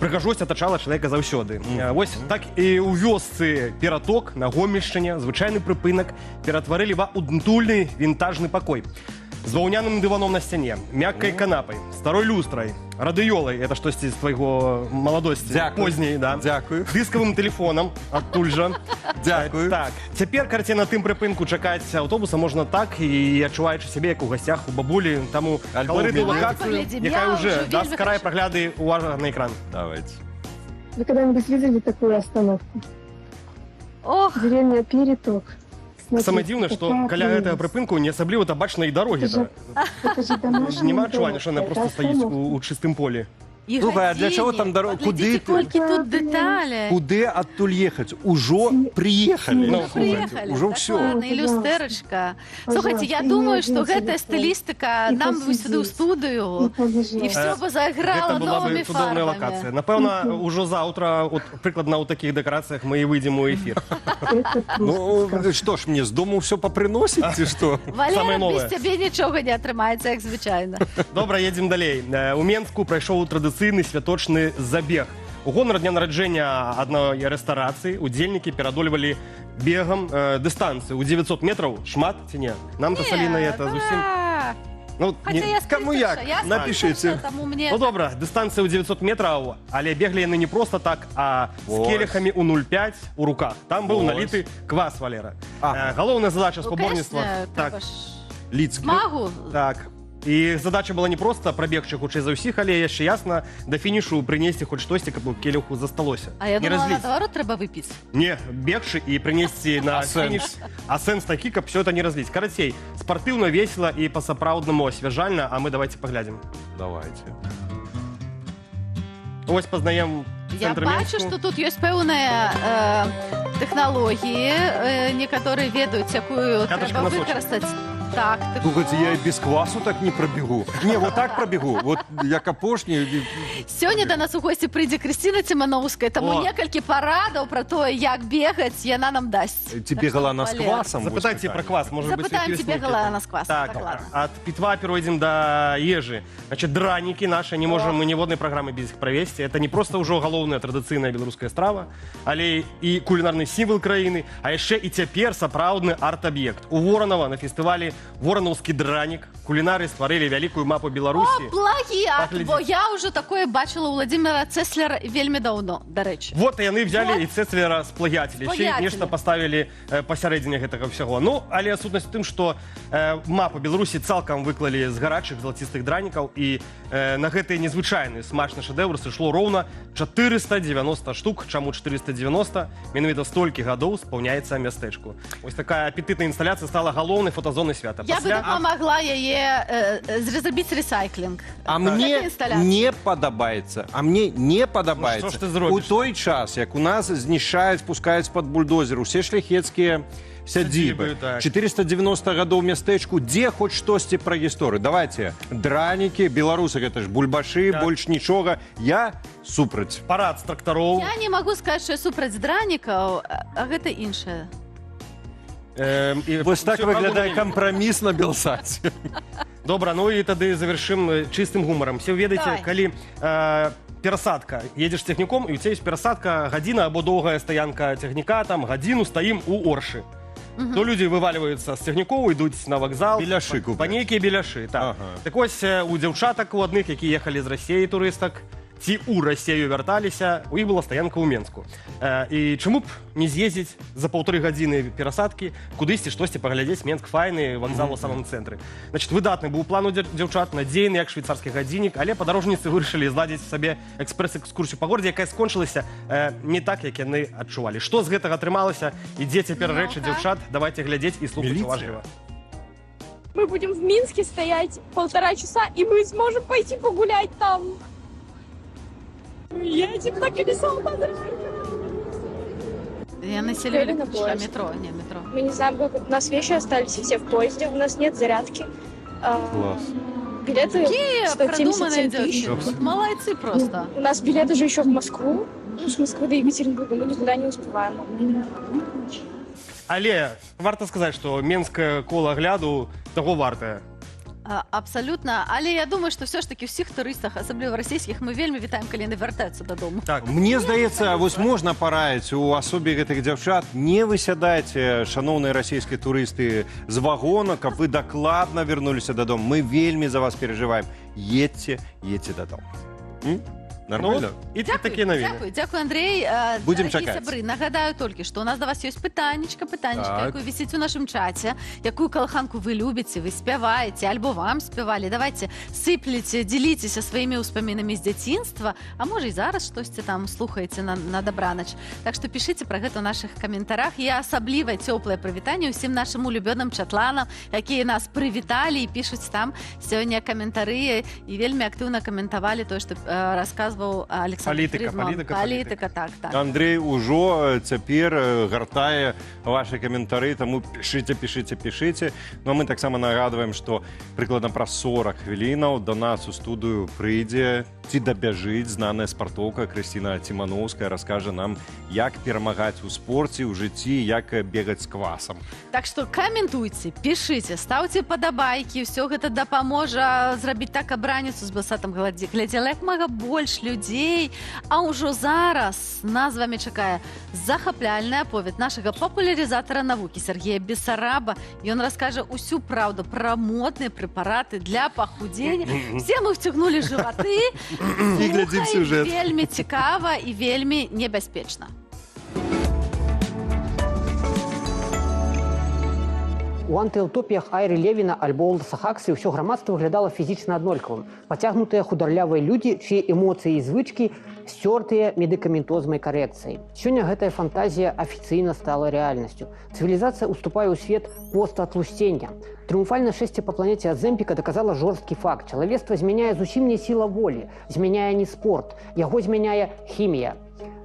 прыгажосць атачала чалавека заўсёды. Вось так і ў вёсцы Ператок на Гомельшчыне звычайны прыпынак ператварылі ва удтульны вінтажны пакой. З ваўняным дываном на сцяне, мяккай канапай, старой люстрай, радыёлай, это штосьці з твайго маладосці, Дзякуй. позняй, да? Дзякуй. Дыскавым тэлефонам, адтуль жа. Дзякуй. Так, цяпер, карацей, на тым прыпынку чакаць аўтобуса можна так і адчуваючы сябе, як у гасцях у бабулі, таму Альбом каларытную «Давайте лакацыю, паглядзім». якая Я ўжо ўжо даст вельмі карай хачу. прагляды увага на экран. Давайте. Вы когда-нибудь видели такую остановку? Ох, Деревня Переток. Смотрите, Самае дзіўнае, што какая каля гэтага прелесть. прыпынку не асабліва-то бачна і дарогі. Это же домашний Няма дом. адчування, што яна Это проста стаіць остановка. у чыстым полі. і Слухай, а для гадзінні. чаго там дорога? Паглядзіце, Куды ты? колькі тут дэталей. Куды адтуль ехаць? Ужо прыехалі. Ну, Приехали, Ужо ўсё. дакладна, і люстэрачка. Слухайте, я Пожалуйста, думаю, и что один гэтая телефон. стылістыка И нам бы сюды ў посидеть. студыю, И побежать. і все бы Гэта заиграла была новымі бы цудоўная лакацыя. фарбамі. Напэўна, ўжо заўтра, от, прыкладна ў такіх дэкарацыях мы і выйдзем у эфір. Это просто Ну, сказка. што ж, мне з дому ўсё папрыносіць, ці што? Самае Валера, новае. без цябе нічога не атрымаецца, як звычайна. Добра, едзем далей. У Менску прайшоў традыцыйны святочны забег. У гонар дня нараджэння адной рэстарацыі удзельнікі перадольвалі бегам дыстанцыю ў 900 метраў. Шмат ці не? Нам-то Саліна это зусім... Ну, Хотя я кому спрытніша, як? я Напишите. спрытніша, тому мне... Ну добра, дыстанцыя ў 900 метраў, але беглі яны не просто так, а з Ось. келихамі ў 0,5 у руках. Там быў Ось. наліты квас, Валера. Ага. Галоўная задача Ну, спаборніцтва... конечно, Так, трэба ж Лицкий. змагу. так. І задача была не просто прабегчы хутчэй за ўсіх, але яшчэ ясна да фінішу прынесці хоць штосьці, каб у келиху засталося. А я не думала, разліць. наоборот, трэба выпіць. Не, бегчы і прынесці на сэнс? фініш. А сэнс такі, каб все это не разліць. Карацей, спартыўна, весела і па-сапраўднаму асвяжальна, а мы давайте паглядзім. Давайте. Ось пазнаем Я цэнтр бачу, Менску. што тут ёсць пэўныя тэхналогіі, некаторыя ведаюць, якую Катачка трэба на Сочи. выкарыстаць. Так, так. Слухайте, я и без квасу так не пробегу. Не, вот так пробегу. Вот як апошні. Сёння да нас у госці прыйдзе Крысціна Цімановская, таму О. некалькі парадаў пра тое, як бегаць, яна нам дасць. Ці бегала она с Валера, квасом? Запытайте про квас, может быть, Запытаем, какие ці весны бегала это. она з квасом. Так, Так, ладно. от питва перейдем до ежи. Значит, драники наши, не можем мы ніводнай программы без их провести. Это не просто уже галоўная традыцыйная беларуская страва, але и кулинарный символ краіны, а яшчэ і цяпер сапраўдны арт-аб'ект. У Воронова на фестывалі «Воронаўскі дранік» кулінары стварылі вялікую мапу Беларусі. Плагіат, Паглядзіце. бо я ўжо такое бачыла ў Владимира Цеслера вельмі даўно, дарэчы. Вот и яны взяли Вот. и Цеслера сплагіацілі. Ще Сплагіацілі. нешта поставили пасярэдзіне гэтага всего. Ну, але сутнасць у тым, што мапу Беларусі цалкам выклалі з гарачых залацістых дранікаў, і на гэты незвычайны смачны шэдэўр сышло роўна 490 штук. Чаму 490? Менавіта столькі гадоў спаўняецца мястэчку. Ось такая апетытная інсталяцыя стала галоўнай фотазонай свята. Я бы дапамагла яе зрабіць рэсайклінг. А Гэтай мне інсталяцыі. не падабаецца. А мне не падабаецца. Ну, што ж ты зробіш? У той час, як у нас знішчаюць, пускаюць пад бульдозер усе шляхецкія сядзібы. Сядзібы, так. 490 гадоў мястэчку, дзе хоць штосьці пра гісторыю. Давайте, дранікі, беларусы, гэта ж бульбашы, Так. больш нічога. Я супраць. Парад з трактароў. Я не магу сказаць, што я супраць дранікаў, а гэта іншае. Вось так выглядае кампраміс на Белсаце. Добра, ну і тады завершым чыстым гумарам. Все ведаеце, Давай. калі перасадка, едзеш цягніком, і у цябе ёсць перасадка, гадзіна або доўгая стаянка цягніка, там гадзіну стаім у Оршы. То людзі вываливаюцца з цягнікоў, ідуць на вакзал, Беляшы па купляць. нейкія беляшы. Так. Ага. Так ось у дзяўчатак у адных, які ехалі з Расіі турыстак, ці ў Расію вярталіся, у іх была стаянка ў Менску. І чаму б не з'ездзіць за 1,5 гадзіны перасадкі кудысьці штосьці паглядзець? Менск файны, вакзал у самым цэнтры. Значит, выдатны быў план у дзяўчат, надзейны як швейцарскі гадзіннік, але падарожніцы вырашылі зладзіць сабе экспрэс-экскурсію па горадзе, якая скончылася не так, як яны адчувалі. Што з гэтага атрымалася і дзе цяпер Ну, рэчы так. дзяўчат? Давайте глядзець і слухаць Міліцыя. уважліва. Мы будем в Минске стоять 1,5 часа, и мы сможем пойти погулять там. Я этим так и не понравилось. Яны селі Сели на электрычка, поезд. метро, не метро. Мы не знаем, как у нас вещи остались все в поезде, у нас нет зарядки. Класс. Билеты Какие 177 продуманные тысяч. девочки. Молодцы просто. У нас билеты же еще в Москву. Ну, с Москвы до Екатеринбурга мы никуда не успеваем. Але варта сказаць, што менскае кола гляду таго вартае. Абсалютна, але я думаю, што все ж таки ўсіх турыстах, асабліва расійскіх, мы вельмі вітаем, калі яны вяртаюцца дадому. Так, Мне здаецца, вось можна параіць у асобе гэтых дзяўчат, не высядайце, шаноўныя расійскія турысты, з вагона, каб вы дакладна вярнуліся дадому. Мы вельмі за вас перажываем. Едьце дадому. Нормально? і такія навіны. Дзякуй, Андрей. Будем Дарагі чакаць. сябры, нагадаю толькі, што у нас да вас ёсць пытаннічка, Так. якую вісіць у нашым чаце, якую калыханку вы любіце, вы спяваеце, альбо вам спявалі. Давайте сыплеце, дзеліцеся сваімі ўспамінамі з дзяцінства, а можа і зараз штосьці там слухаеце на дабранач. Так што пішыце пра гэта ў нашых каментарах. І асабліва цёплае прывітанне ўсім нашым улюбёным чатланам, якія нас прывіталі і пішуць там сёння каментары і вельмі актыўна каментавалі тое, што расказваў Александр Фридман. Палітыка, так. Андрей ужо цяпер гартае ваши каментары, таму пішыце. Ну, а мы таксама нагадваем, што прыкладна праз 40 хвілінаў до нас у студыю прыйдзе ці дабяжыць знаная спартоўка Крысціна Цімановская, раскажа нам, як перамагаць у спорце, у жыцці, як бегаць з квасам. Так што каментуйце, пішыце, стаўце падабайкі, ўсё гэта дапаможа зрабіць так, каб раніцу з Белсатам глядзела як мага больш людзей. А ўжо зараз нас з вами чакае захапляльны аповед нашага папулярызатара навукі Сергея Бессараба. Ён раскажа усю праўду пра модныя прэпараты для пахудзення. Все мы вцягнулі жываты. І глядзім сюжэт. Вельмі цікава і вельмі небяспечна. У антыутопіях Айры Левіна альбо Олдаса Хакслі ўсё грамадства выглядала фізічна аднолькавым. Пацягнутыя хударлявыя людзі, чые эмоцыі і звычкі сцёртыя медыкаментознай карэкцыяй. Сёння гэтая фантазія афіцыйна стала рэальнасцю. Цывілізацыя уступае ў свет постатлусцення. Трыумфальнае шэсце па планеце Азэмпіка даказала жорсткі факт. Чалавецтва змяняе зусім не сіла волі, змяняе не спорт, яго змяняе хімія.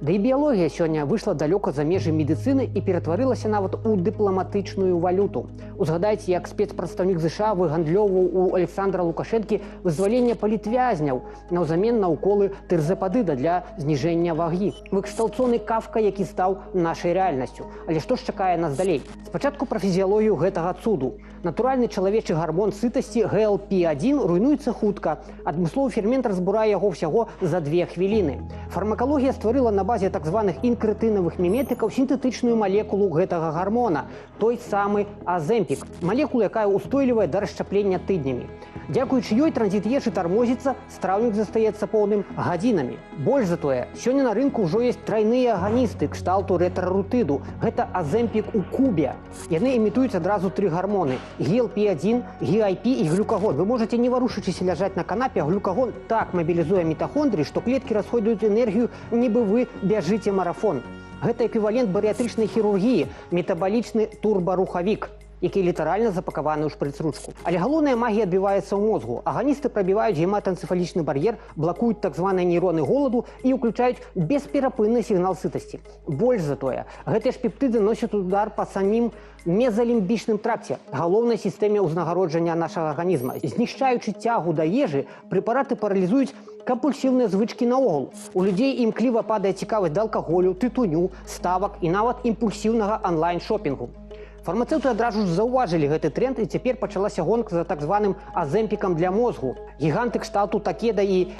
Да і біялогія сёння выйшла далёка за межы медыцыны і ператварылася нават у дыпламатычную валюту. Узгадайце, як спецпрадстаўнік ЗША выгандлёваў у Александра Лукашэнкі вызваленне палітвязняў наўзамен на ўколы тырзападыда для зніжэння вагі. Выкшталцоны Кафка, які стаў нашай рэальнасцю. Але што ж чакае нас далей? Спачатку пра фізіялогію гэтага цуду. Натуральны чалавечы гармон сытасці ГЛП-1 руйнуецца хутка. Адмысловы фермент разбурае яго ўсяго за 2 хвіліны. Фармакалогія стварыла на базе так званых інкрэтынавых міметыкаў сінтэтычную малекулу гэтага гармона, той самы Азэмпік. Малекула, якая ўстойлівая да расшчаплення тыднямі. Дзякуючы ёй транзіт ежы тармозіцца, страўнік застаецца поўным гадзінамі. Больш за тое, сёння на рынку ўжо ёсць трайныя аганісты кшталту рэтрарутыду. Гэта Азэмпік у кубе. Яны імітуюць адразу 3 гармоны: ГЛП-1, ГIP і глюкагон. Вы можаце не варушычыся ляжаць на канапе, а глюкагон так мабілізуе мітахондрыі, што клеткі расходуюць энергію, нібы вы бяжыце марафон. Гэта эквівалент барыятрычнай хірургіі, метабалічны турбарухавік, які літаральна запакаваны ў шпрыц-ручку. Але галоўная магія адбіваецца ў мозгу. Аганісты прабіваюць гематаэнцэфалічны бар'ер, блакуюць так званыя нейроны голаду і ўключаюць бесперапынны сігнал сытасці. Больш за тое, гэтыя ж пептыды носяць удар па самім мезалімбічным тракце, галоўнай сістэме ўзнагароджання нашага арганізма. Знішчаючы цягу да ежы, прэпараты паралізуюць кампульсіўныя звычкі наогул. У людзей імкліва падае цікавасць да алкаголю, тытуню, ставак і нават імпульсіўнага онлайн-шопінгу. Фармацэўты адразу ж заўважылі гэты тренд, і цяпер пачалася гонка за так званым азэмпікам для мозгу. Гіганты кшталту Такеда і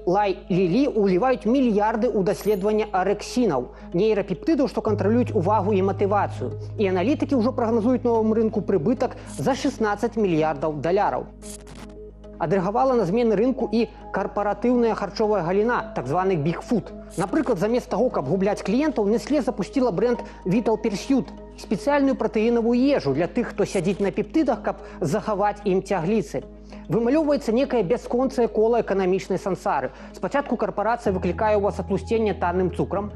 Лай Лілі ўліваюць мільярды ў даследаванне арексінаў, нейрапептыдаў, што кантралююць увагу і матывацыю. І аналітыкі ўжо прагназуюць новаму рынку прыбытак за 16 мільярдаў даляраў. Адрэагавала на змены рынку і карпаратыўная харчовая галіна, так званы бігфуд. Напрыклад, замест таго, каб губляць кліентаў, Nestlé запусціла бренд Vital Pursuit, спецыяльную пратэінавую ежу для тых, хто сядзіць на пептыдах, каб захаваць ім цягліцы. Вымалёўваецца некае бясконцае кола эканамічнай сансары. Спачатку карпарацыя выклікае ў вас атлусценне танным цукрам,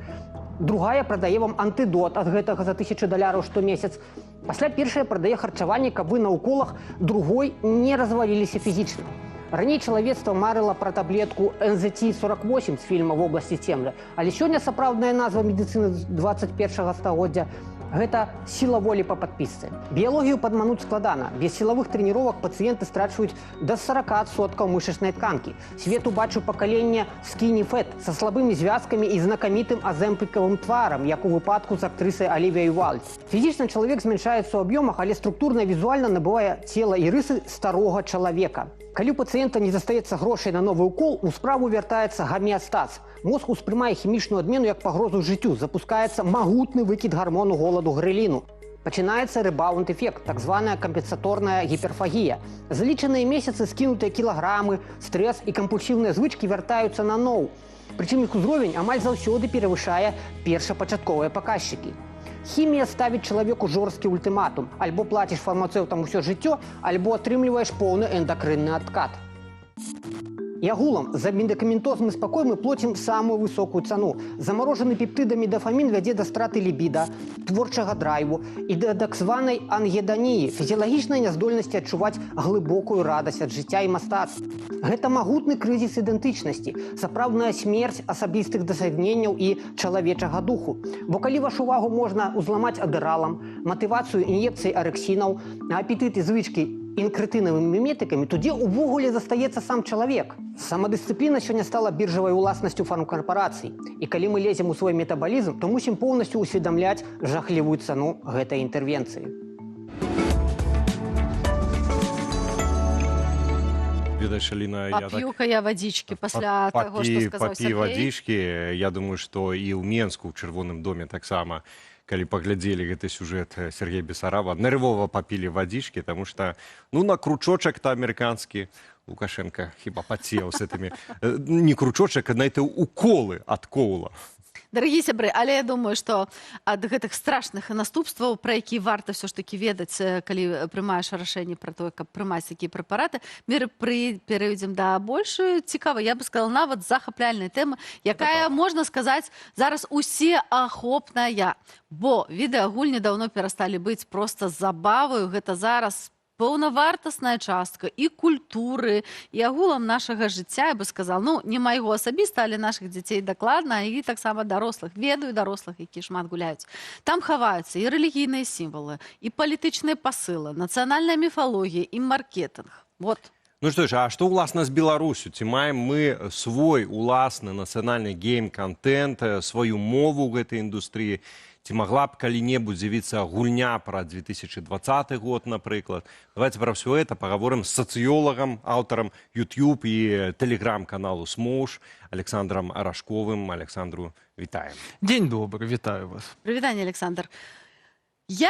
другая прадае вам антыдот ад гэтага за $1000 штомесяц. Пасля першая прадае харчаванне, каб вы на уколах другой не разваліліся фізічна. Раней чалавецтва марыла пра таблетку NZT-48 з фільма «Вобласці цемры», але сёння сапраўдная назва медыцыны 21 стагоддзя – гэта сіла волі па падпісцы. Біялогію падмануць складана. Без сілавых трэніровак пацыенты страчваюць да 40% мышачнай тканкі. Свет убачыў пакаленне скіні-фэт са слабымі звязкамі і знакамітым азэмпікавым тварам, як у выпадку з актрысай Алівіяй Уайльд. Фізічна чалавек змяншаецца ў аб'ёмах, але структурна і візуальна набывае цела і рысы старога чалавека. Калі у пацыента не застаецца грошай на новы укол, у справу вяртаецца гамеастаз. Мозг успрымае хімічную адмену як пагрозу жыццю, запускаецца магутны выкід гармону голаду грэліну. Пачынаецца рэбаунд-эфект, так званая кампенсаторная гіперфагія. За лічаныя месяцы скінутыя кілаграмы, стрэс і кампульсіўныя звычкі вяртаюцца наноў. Прычым іх узровень амаль заўсёды перавышае першапачатковыя паказчыкі. Хімія ставіць чалавеку жорсткі ультыматум. Альбо плаціш фармацэўтам усё жыццё, альбо атрымліваеш поўны эндакрынны адкат. І агулам, за медыкаментозны спакой мы плоцім самую высокую цану. Замарожаны пептыдамі дафамін вядзе да страты лібіда, творчага драйву і да так званай ангеданіі, фізіялагічнай няздольнасці адчуваць глыбокую радасць ад жыцця і мастацтва. Гэта магутны крызіс ідэнтычнасці, сапраўдная смерць асабістых дасягненняў і чалавечага духу. Бо калі вашу увагу можна ўзламаць адэралам, матывацыю ін'екцый арексінаў, апетыт і звычкі інкрэтынавымі міметыкамі, то дзе ўвогуле застаецца сам чалавек? Самадысцыпліна сёння стала біржавай уласнасцю фармкарпарацый. І калі мы лезем у свой метабалізм, то мусім поўнасцю усведамляць жахлівую цану гэтай інтэрвенцыі. Ведаешь, Алина, я так... Поп'ю-ка я водички пасля таго, што сказаў Папі Сергей. вадзічкі. Я думаю, што і ў Менску, ў Чырвоным доме таксама, калі паглядзелі гэты сюжэт Сергея Бессарава, нервова папілі вадзічкі, таму што, ну, на кручочак-то амерыканскі Лукашенко хіба падсеяў з гэтымі... Не кручочак, а на это уколы ад коула. Дарагі сябры, але я думаю, што ад гэтых страшных наступстваў, пра якія варта ўсё ж такі ведаць, калі прымаеш рашэнне пра тое, каб прымаць такія прэпараты, мы перейдзем да большую цікавай, я бы сказала, нават захапляльнай тэмы, якая, можна сказаць, зараз усеахопная. Бо відэагульні даўно перасталі быць проста забаваю, гэта зараз паўнавартасная частка і культуры, і агулам нашага жыцця, я бы сказала, ну, не майго асабіста, але нашых дзяцей дакладна, і таксама дарослых. Ведаю дарослых, які шмат гуляюць. Там хаваюцца і рэлігійныя сімвалы, і палітычныя пасылы, нацыянальная міфалогія, і маркетинг. Вот. Ну што ж, а што ўласна з Беларусю? Ці маем мы свой уласны нацыянальны гейм-кантэнт, сваю мову ў гэтай індустрыі? Ці магла б калі-небудзь з'явіцца гульня пра 2020 год, напрыклад? Давайте пра ўсё это пагаворым з сацыёлагам, аўтарам YouTube і тэлеграм-каналу «Смоуш» Александром Арашковым. Александру, вітаем. День добрый, вітаю вас. Прывітанне, Александр. Я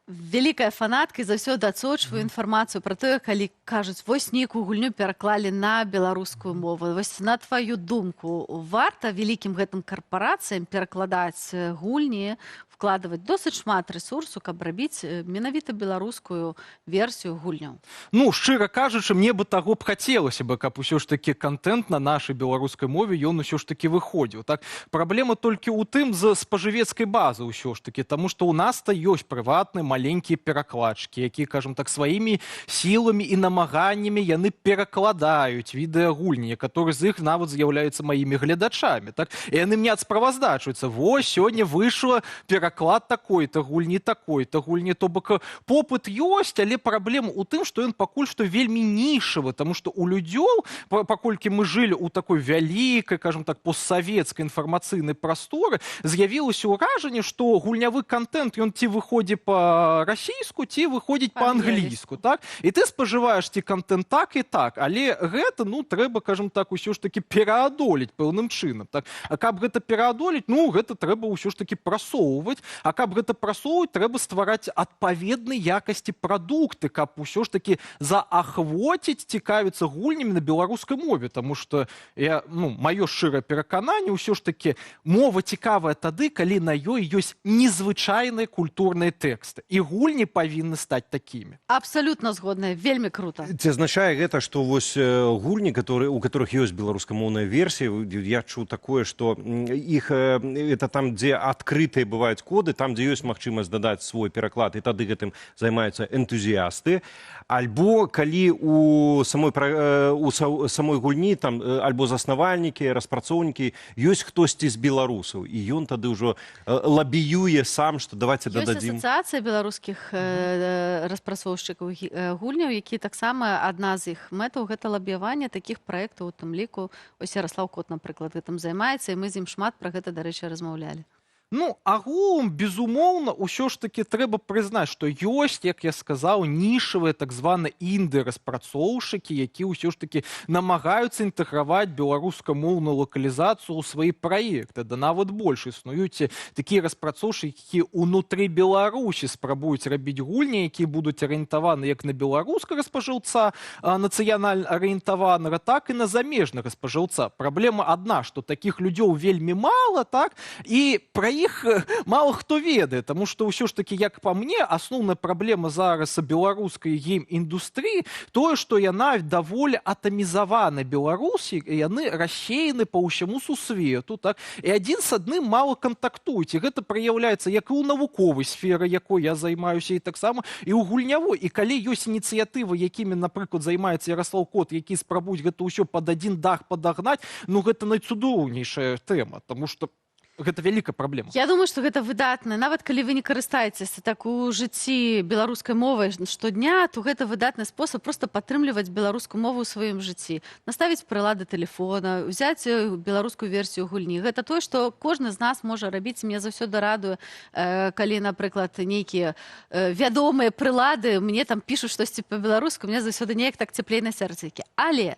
вялікая фанатка і заўсёды адсочваю інфармацыю пра тое, калі кажуць, вось нейкую гульню пераклалі на беларускую мову. Вось на твою думку, варта вялікім гэтым карпорацыям перакладаць гульні, вкладывать досыць шмат ресурсу, каб рабіць менавіта беларускую версію гульняў? Ну, шчыра кажучы, мне бы таго б хацелася бы, каб усё ж такі контент на нашай беларускай мове ён усё ж такі выходзіў. Так, праблема толькі ў тым з спажывецкай базы ўсё ж такі, таму што ў нас-то ёсць прыватныя маленькія перакладчыкі, якія, кажам так, сваімі сіламі і намаганнямі яны перакладаюць відэагульні, некаторыя з іх нават з'яўляюцца маімі гледачамі. Так? І яны мне адсправаздачваюцца. Вось, сёння выйшла пераклад такой-то гульні, такой-то гульні. То бок попыт ёсць, але праблема ў тым, што ён пакуль што вельмі нішавы, таму што у людзёў, паколькі мы жылі ў такой вялікай, кажам так, постсавецкай інфармацыйнай прасторы, з'явілася ўражанне, што гульнявы контент, ён ці выходзіць па-расійску, ці выходзіць па-англійску. Так? І ты спажываеш ці контент так і так, але гэта, ну, трэба, кажам так, усё ж такі пераадолець пэўным чынам. Так? А каб гэта пераадолець, ну, гэта трэба ўсё ж такі прасоўваць. А каб гэта прасоўваць, трэба ствараць адпаведнай якасці прадукты, каб усё ж такі заахвоціць цікавіцца гульнямі на беларускай мове, таму што маё шчырае перакананне, ўсё ж такі мова цікавая тады, калі на ёй ёсць незвычайныя культурныя тэксты. І гульні павінны стаць такімі. Абсолютно згодная, вельмі круто. Ці азначае гэта, што вось гульні, у которых ёсць беларускамоўная версія, я чуў такое, што іх это там, дзе адкрытыя бываюць коды, там, дзе ёсць магчымасць дадаць свой пераклад, і тады гэтым займаюцца энтузіасты. Альбо калі у самой гульні, там, альбо заснавальнікі, распрацоўнікі, ёсць хтосьці з беларусаў, і ён тады ўжо лабіюе сам, што давайте дададзім. Ёсць асацыяцыя беларускіх распрацоўшчыкаў гульняў, які таксама адна з іх мэтаў гэта лабіяванне такіх праектаў, у тым ліку, ось Ярослав Кот, напрыклад, гэтым займаецца, і мы з ім шмат пра гэта, дарэчы, размаўлялі. Ну, агулам, безумоўна, ўсё ж такі трэба прызнаць, што ёсць, як я сказаў, нішавыя так званы інды-распрацоўшчыкі, які ўсё ж такі намагаюцца інтэграваць беларускамоўную лакалізацыю ў свае праекты. Да нават больш існуюць такія распрацоўшчыкі, які ўнутры Беларусі спрабуюць рабіць гульні, якія будуць арыентаваны як на беларускага спажыўца, нацыянальна арыентаванага, так і на замежнага спажыўца. Праблема адна, што такіх людзей вельмі мала, так, і пра іх мало хто ведае, таму што ўсё ж такі, як па мне, асноўная праблема зараз беларускай гейм-індустрыі тое, што яна даволі атамізавана Беларусі, яны рассеяны па ўсяму сусвету, так? І адзін з адным мала кантактуюць. І гэта праяўляецца як і ў навуковай сферы, якой я займаюся, і таксама і ў гульнявой. І калі ёсць ініцыятывы, якімі, напрыклад, займаецца Ярослав Кот, які спрабуюць гэта ўсё пад адзін дах падагнаць, ну гэта найцудоўнейшая тэма, таму што гэта вялікая праблема. Я думаю, што гэта выдатна. Нават калі вы не карыстаецеся так у жыцці беларускай мовай штодня, то гэта выдатны спосаб проста падтрымліваць беларускую мову ў сваім жыцці. Наставіць прылады тэлефона, взяць беларускую версію гульні. Гэта тое, што кожны з нас можа рабіць. Мне заўсёды радуе, калі, напрыклад, нейкія вядомыя прылады мне там пішуць штосьці па-беларуску, мне заўсёды неяк так цеплей на сэрцыкі. Але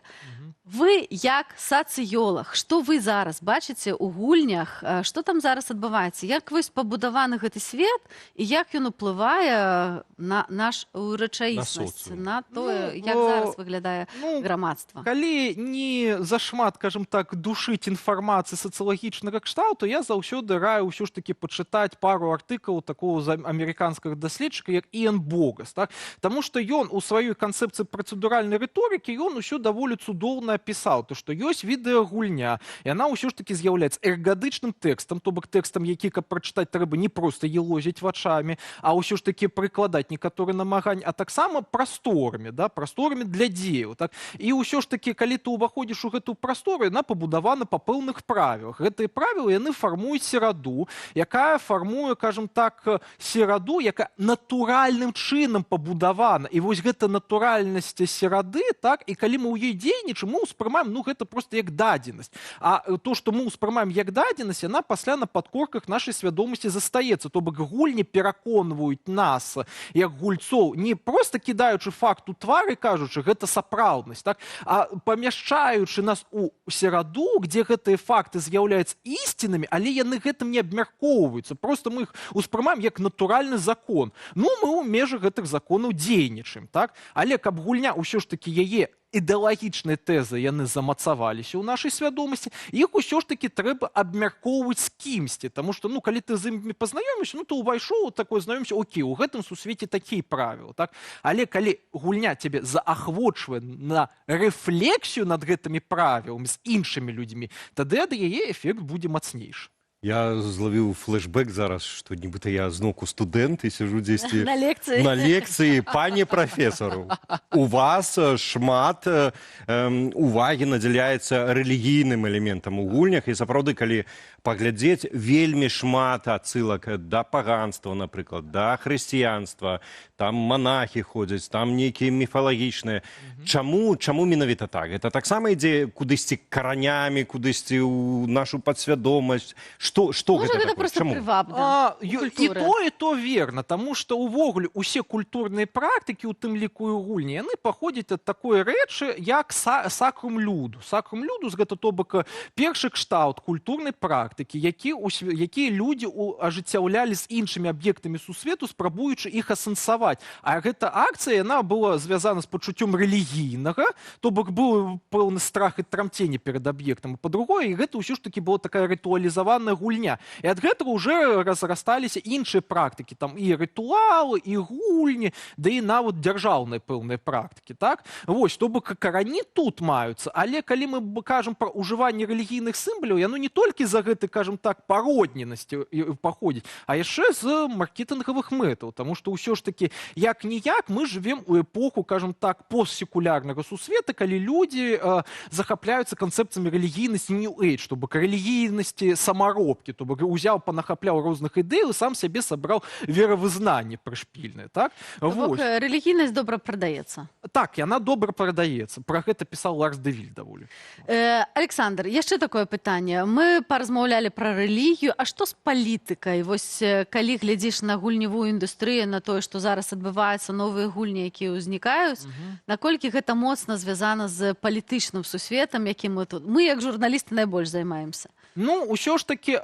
вы, як сацыёлаг, што вы зараз бачыце ў гульнях, што там зараз адбываецца? Як вось пабудаваны гэты свет і як ён уплывае на наш рэчаіснасць, на тое, як зараз выглядае грамадства? Калі не зашмат, кажам так, душыць інфармацыі сацыялагічнага кшталту, я заўсёды раю ўсё ж такі пачытаць пару артыкулаў такого амерыканскага даследчыка, як Іан Богас. Так? Таму што ён у сваёй канцэпцыі працэдуральнай рыторыкі, ён усё даволі цудоўна опісаў, то што ёсць відэагульня, і яна ўсё ж такі з'яўляецца эргадычным тэкстам, то бок тэкстам, які, каб прачытаць, трэба не проста елозіць вачамі, а ўсё ж такі прыкладаць некаторыя намаганні, а таксама прасторамі, да, прасторамі для дзеяў. Так? І ўсё ж такі, калі ты ўваходзіш у гэтую прастору, яна пабудавана па пэўных правілах. Гэтыя правілы, яны фармуюць сераду, якая фармуе, кажам так, сераду, якая натуральным чынам пабудавана. І вось гэта натуральнасць серады, так, і калі мы ў ёй дзейнічаем, мы ўспрымаем, гэта просто як дадзенасць. А то, што мы ўспрымаем як дадзенасць, яна пасля на падкорках нашай свядомасці застаецца. То бок гульні пераконваюць нас, як гульцоў, не проста кідаючы факт у твары, кажучы, гэта сапраўднасць, так? А памяшчаючы нас у сераду, дзе гэтыя факты з'яўляюцца ісцінамі, але яны гэтым не абмяркоўваюцца. Просто мы іх успрымаем як натуральны закон. Мы ў межах гэтых законаў дзейнічаем, так? Але каб гульня ўсё ж такі яе ідэалагічныя тэзы яны замацаваліся ў нашай свядомасці, іх усё ж такі трэба абмяркоўваць з кімсьці, таму што, калі ты з імі пазнаёмішся, то ўвайшоў у такое знаёмся, окей, у гэтым сусвеце такія правілы, так? Але калі гульня цябе заахвочвае на рэфлексію над гэтымі правіламі з іншымі людзьмі, тады ад яе эфект будзе мацнейшы. Я зловіў флешбэк зараз, што нібыта я зноку студэнт і сижу дзесьці на лекцыі. На лекцыі. Пане прафесару, у вас шмат увагі надзяляецца рэлігійным элементам у гульнях, і сапраўды, калі паглядзець, вельмі шмат адсылак да паганства, напрыклад, да хрысціянства, там монахі ходзяць, там нейкія міфалагічныя. Чаму менавіта так? Гэта таксама ідзе кудысьці каранямі, кудысьці ў нашу падсвядомасць? Што гэта такое? Просто прывабна. І то верна, таму што ўвогуле усе культурныя практыкі, у тым ліку і гульні, яны паходзяць ад такой рэчы, як сакрум люду. Сакрум людус гэта то бок першы кшталт культурнай практыкі, якія людзі ажыццяўлялі з іншымі аб'ектамі сусвету, спрабуючы іх асэнсаваць. А гэта акцыя, яна была звязана з пачуццём рэлігійнага, то бок быў пэўны страх і трамценне перад аб'ектам. Па-другое, і гэта ўсё ж такі была такая рытуалізаваная гульня. І ад гэтага ўжо разрасталіся іншыя практыкі, там і рытуалы, і гульні, да і нават дзяржаўныя пэўныя практыкі, так? Вось, то бок карані тут маюцца, але калі мы кажам пра ўжыванне рэлігійных сімваляў, яно не толькі за гэты, кажам так, пародненасці паходзіць, а яшчэ з маркетынгавых мэтаў, таму што ўсё ж такі, як-ніяк, мы жывем у эпоху, кажам так, постсекулярнага сусвета, калі людзі захапляюцца канцэпцыямі рэлігійнасці New Age, то бок рэлігійнасці самаробкі, то бок узяў, панахапляў розных ідэй і сам сябе сабраў веравызнанне прышпільнае, так? То бок рэлігійнасць добра прадаецца. Так, яна добра прадаецца. Пра гэта пісаў Ларс де Віль даволі. Александр, яшчэ такое пытанне. Мы паразмаўлялі пра рэлігію, а што з палітыкай? Вось калі глядзіш на гульневую індустрыю, на тое, што зараз адбываюцца новыя гульні, якія ўзнікаюць, наколькі гэта моцна звязана з палітычным сусветам, якім мы тут? Мы, як журналісты, найбольш займаемся. Ўсё ж такі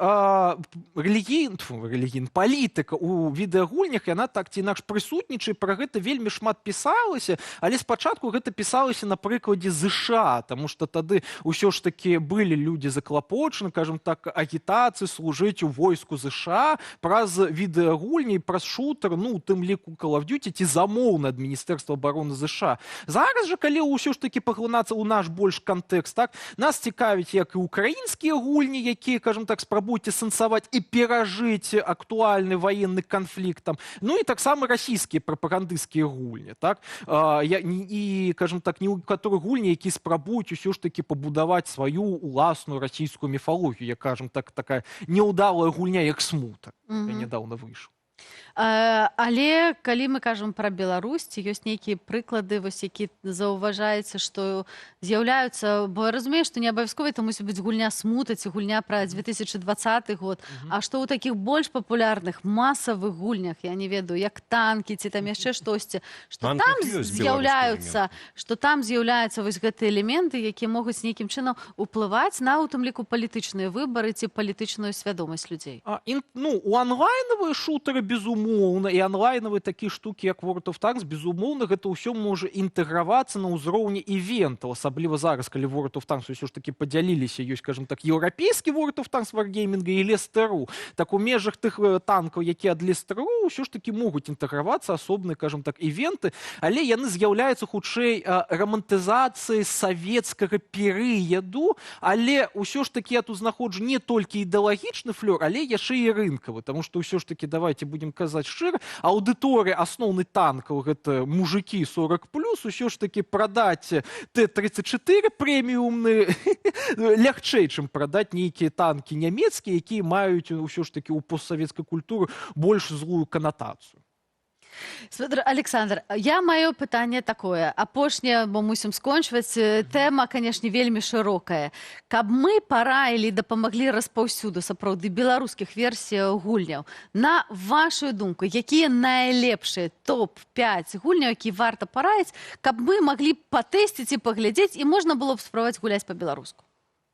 палітыка ў відэагульнях, яна так ці інакш прысутнічае, пра гэта вельмі шмат пісалася, але спачатку гэта пісалася на прыкладзе ЗША, таму што тады ўсё ж такі былі людзі заклапочаны, кажам так, агітацыі служыць у войску ЗША праз відэагульні, праз шутер, у тым ліку Call of Duty ці замоўна ад Міністэрства абароны ЗША. Зараз жа, калі ўсё ж такі паглынацца ў наш больш кантэкст, так, нас цікавіць як і украінскія гульні, якія, скажем так, спрабуюць эсэнсаваць і перажыць актуальны военны канфлікт там. Ну і таксама расійскія прапагандысцкія гульні, так? І, скажем так, некаторыя гульні, які спрабуюць усё ж таки пабудаваць сваю уласную расійскую міфалогію, як, скажем так, такая неўдалая гульня, як «Смутак». Я нядаўна выйшаў. Але калі мы кажам пра Беларусь, ці ёсць нейкія прыклады, вось, які заўважаеце, што з'яўляюцца, бо я разумею, што не абавязкова это мусіць быць гульня «Смута» ці гульня пра 2020 год, а што ў такіх больш папулярных масавых гульнях, я не ведаю, як танкі ці там яшчэ штосьці, што там з'яўляюцца вось гэтыя элементы, якія могуць нейкім чынам уплываць на, у тым ліку, палітычныя выбары ці палітычную свядомасць людзей. Ну, у онлайнавыя шутары, безумоўна, і онлайнавыя такія штукі, як World of Tanks, безумоўна, гэта ўсё можа інтэгравацца на ўзроўні івентаў, асабліва зараз, калі World of Tanks ўсё ж таки падзяліліся, ёсць, скажем так, еўрапейскі World of Tanks Wargaming і Лестеру. Так у межах тых танкаў, якія ад Лестеру, ўсё ж таки могуць інтэгравацца асобныя, скажем так, івенты, але яны з'яўляюцца хутчэй рамантызацыяй савецкага перыяду, але ўсё ж таки я тут знаходжу не толькі ідэалагічны флёр, але яшчэ і рынкавы, таму што ўсё ж таки, давайте будем казаць шчыра, аўдыторыя асноўны танкаў, гэта мужыкі 40+, усё ж таки прадаць Т-34 прэміумны лягчэй, чым прадаць нейкія танкі нямецкія, якія маюць усё ж таки ў постсавецкай культуры больш злую канатацыю. Александр, я маю пытанне такое. Апошняе, бо мусім скончваць. Тэма, канешне, вельмі шырокая. Каб мы параілі, дапамаглі распаўсюду сапраўды беларускіх версіяў гульняў, на вашу думку, якія найлепшыя топ-5 гульняў, якія варта параіць, каб мы маглі патэсціць і паглядзець, і можна было б спрабаваць гуляць па-беларуску?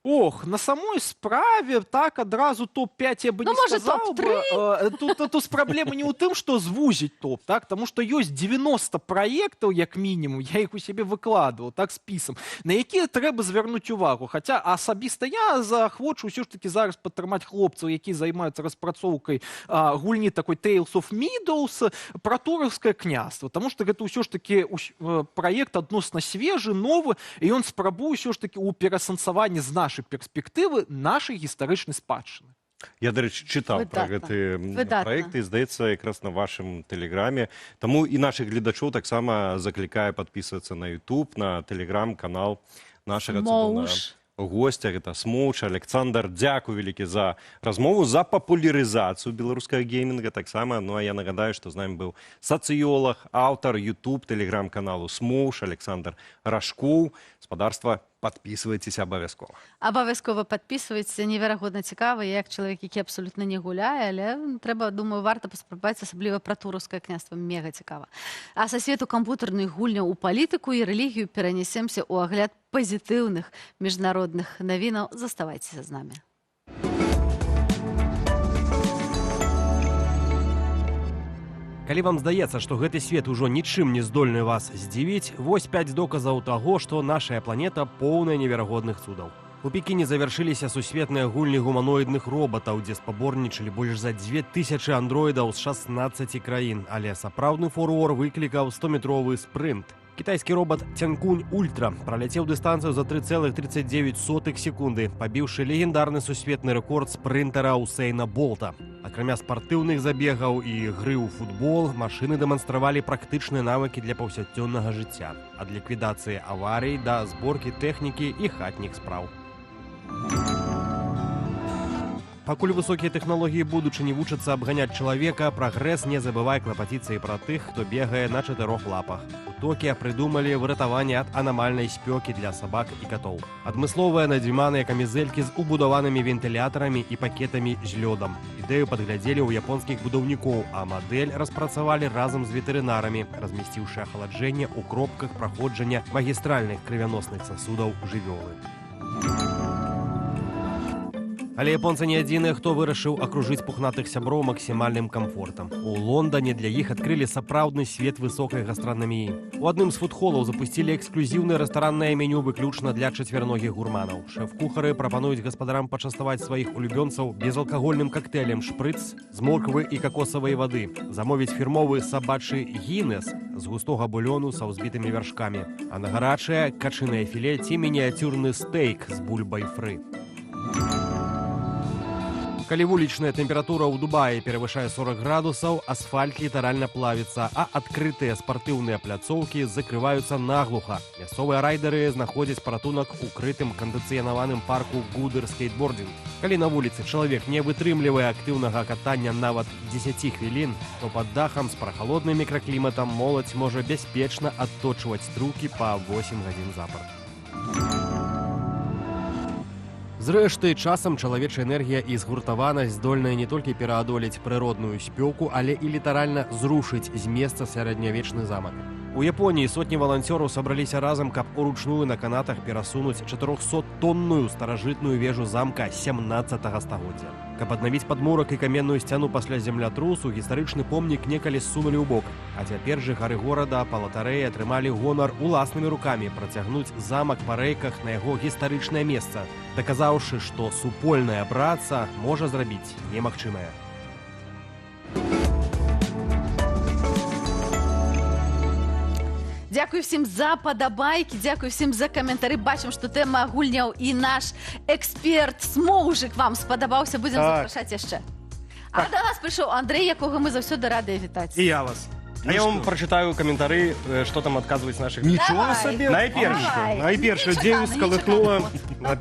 Ох, на самой справе так адразу топ-5 я бы не сказал бы. Тут праблема не ў тым, што звузіць топ, так? Таму што ёсць 90 праектаў, як мінімум, я іх у сябе выкладваў, так, спісам, на якія трэба звярнуць увагу. Хаця асабіста я захвочу ўсё ж таки зараз падтрымаць хлопцаў, якія займаюцца распрацоўкай гульні такой Tales of Meadows, пра Туровскае княства. Таму што гэта ўсё ж таки праект адносна свежы, новы, і ён спрабуе ўсё ж таки ў перасэнсаванні з нашай перспектывы нашай гістарычнай спадчыны. Я, до речі, читав про гэты проект, і, здаецца, якраз на вашым тэлеграме. Таму і наших гледачоў таксама заклікаю подписываться на YouTube, на телеграм-канал нашага цудоўнага гостя. Гэта Смоуч Александр. Дзякую вялікі за размову, за папулярызацыю беларускага геймінга таксама. Ну, а я нагадаю, што з намі быў сацыёлаг, аўтар YouTube, тэлеграм-каналу Смоуч Александр Рашкоў. Спадарства, подписывайтесь обовязково. Обовязково подписывайтесь, неверагодна цікава, я як чалавек, які абсолютно не гуляе, але трэба, думаю, варта паспрабаваць, асабліва пра Туровскае княства, мега цікава. А са свету камп'ютарных гульняў у палітыку і рэлігію перанесемся ў агляд пазітыўных міжнародных навінаў. Заставайцеся з намі. Калі вам здаецца, што гэты свет ужо нічым не здольны вас здзівіць, вось 5 доказаў таго, што нашая планета поўная неверагодных цудаў. У Пекіне завяршыліся сусветныя гульні гуманоідных робатаў, дзе спаборнічалі больш за 2000 андроідаў з 16 краін, але сапраўдны фурор выклікаў 100-метровы спрынт. Китайский робот Тянкунь Ультра проляцеў дыстанцыю за 3,39 секунды, пабіўшы легендарны сусветны рэкорд спрынтера Усейна Болта. Акрамя спартыўных забегаў і гры ў футбол, машыны дэманстравалі практычныя навыкі для паўсядзённага жыцця, ад ліквідацыі аварый да зборкі тэхнікі і хатніх спраў. Пакуль высокія тэхналогіі будучыні вучацца абганяць чалавека, прагрэс не забывай клапаціцца і пра тых, хто бегае на 4 лапах. У Токіа прыдумалі выратаванне ад анамальнай спёкі для сабак і катоў. Адмысловыя надзіманыя камізэлькі з убудаванымі вентылятарамі і пакетамі з лёдам. Ідэю падглядзелі ў японскіх будаўнікоў, а мадэль распрацавалі разам з ветэрынарамі, размясціўшы ахаладжэнне ў кропках праходжання магістральных крывяносных сасудаў жывёлы. Але японцы не адзіныя, хто вырашыў акружыць пухнатых сяброў максімальным камфортам. У Лондане для іх адкрылі сапраўдны свет высокай гастранаміі. У адным з фудхолаў запусцілі эксклюзіўнае рэстараннае меню выключна для чацвярногіх гурманаў. Шэф-кухары прапануюць гаспадарам пачаставаць сваіх улюбёнцаў безалкагольным кактэйлем шпрыц з морквы і какосавай вады, замовіць фірмовы сабачы гінес з густога бульону са ўзбітымі вяршкамі, а на гарачае качынае філе ці мініяцюрны стейк з бульбай фры. Калі вулічная тэмпература ў Дубаі перавышае 40 градусаў, асфальт літаральна плавіцца, а адкрытыя спартыўныя пляцоўкі закрываюцца наглуха. Мясцовыя райдары знаходзяць паратунак у крытым кандыцыянаваным парку Гудер скейтбординг. Калі на вуліцы чалавек не вытрымлівае актыўнага катання нават 10 хвілін, то пад дахам з прахалодным мікракліматам моладзь можа бяспечна адточваць струкі па 8 гадзін запар. Зрэшты, часам чалавечая энергія і згуртаванасць здольная не толькі пераадолець прыродную спёку, але і літаральна зрушыць з месца сярэднявечны замак. У Японіі сотні валанцёраў сабраліся разам, каб уручную на канатах перасунуць 400-тонную старажытную вежу замка 17 стагоддзя. Каб аднавіць падмурак і каменную сцяну пасля землятрусу, гістарычны помнік некалі ссунулі ў бок. А цяпер жыхары горада па латарэі атрымалі гонар уласнымі рукамі працягнуць замак па рэйках на яго гістарычнае месца, даказаўшы, што супольная праца можа зрабіць немагчымае. Дзякуй всім за падабайкі, дзякуй всім за каментары. Бачым, што тэма гульняў і наш эксперт Смоўжык вам спадабаўся. Будзем запрашаць яшчэ. А да нас прыйшоў Андрэй, якога мы заўсёды радыя вітаць. І я вас. А я вам прачытаю каментары, што там адказваюць нашых. Нічого сабе. Найперш людзей ускалыхнула,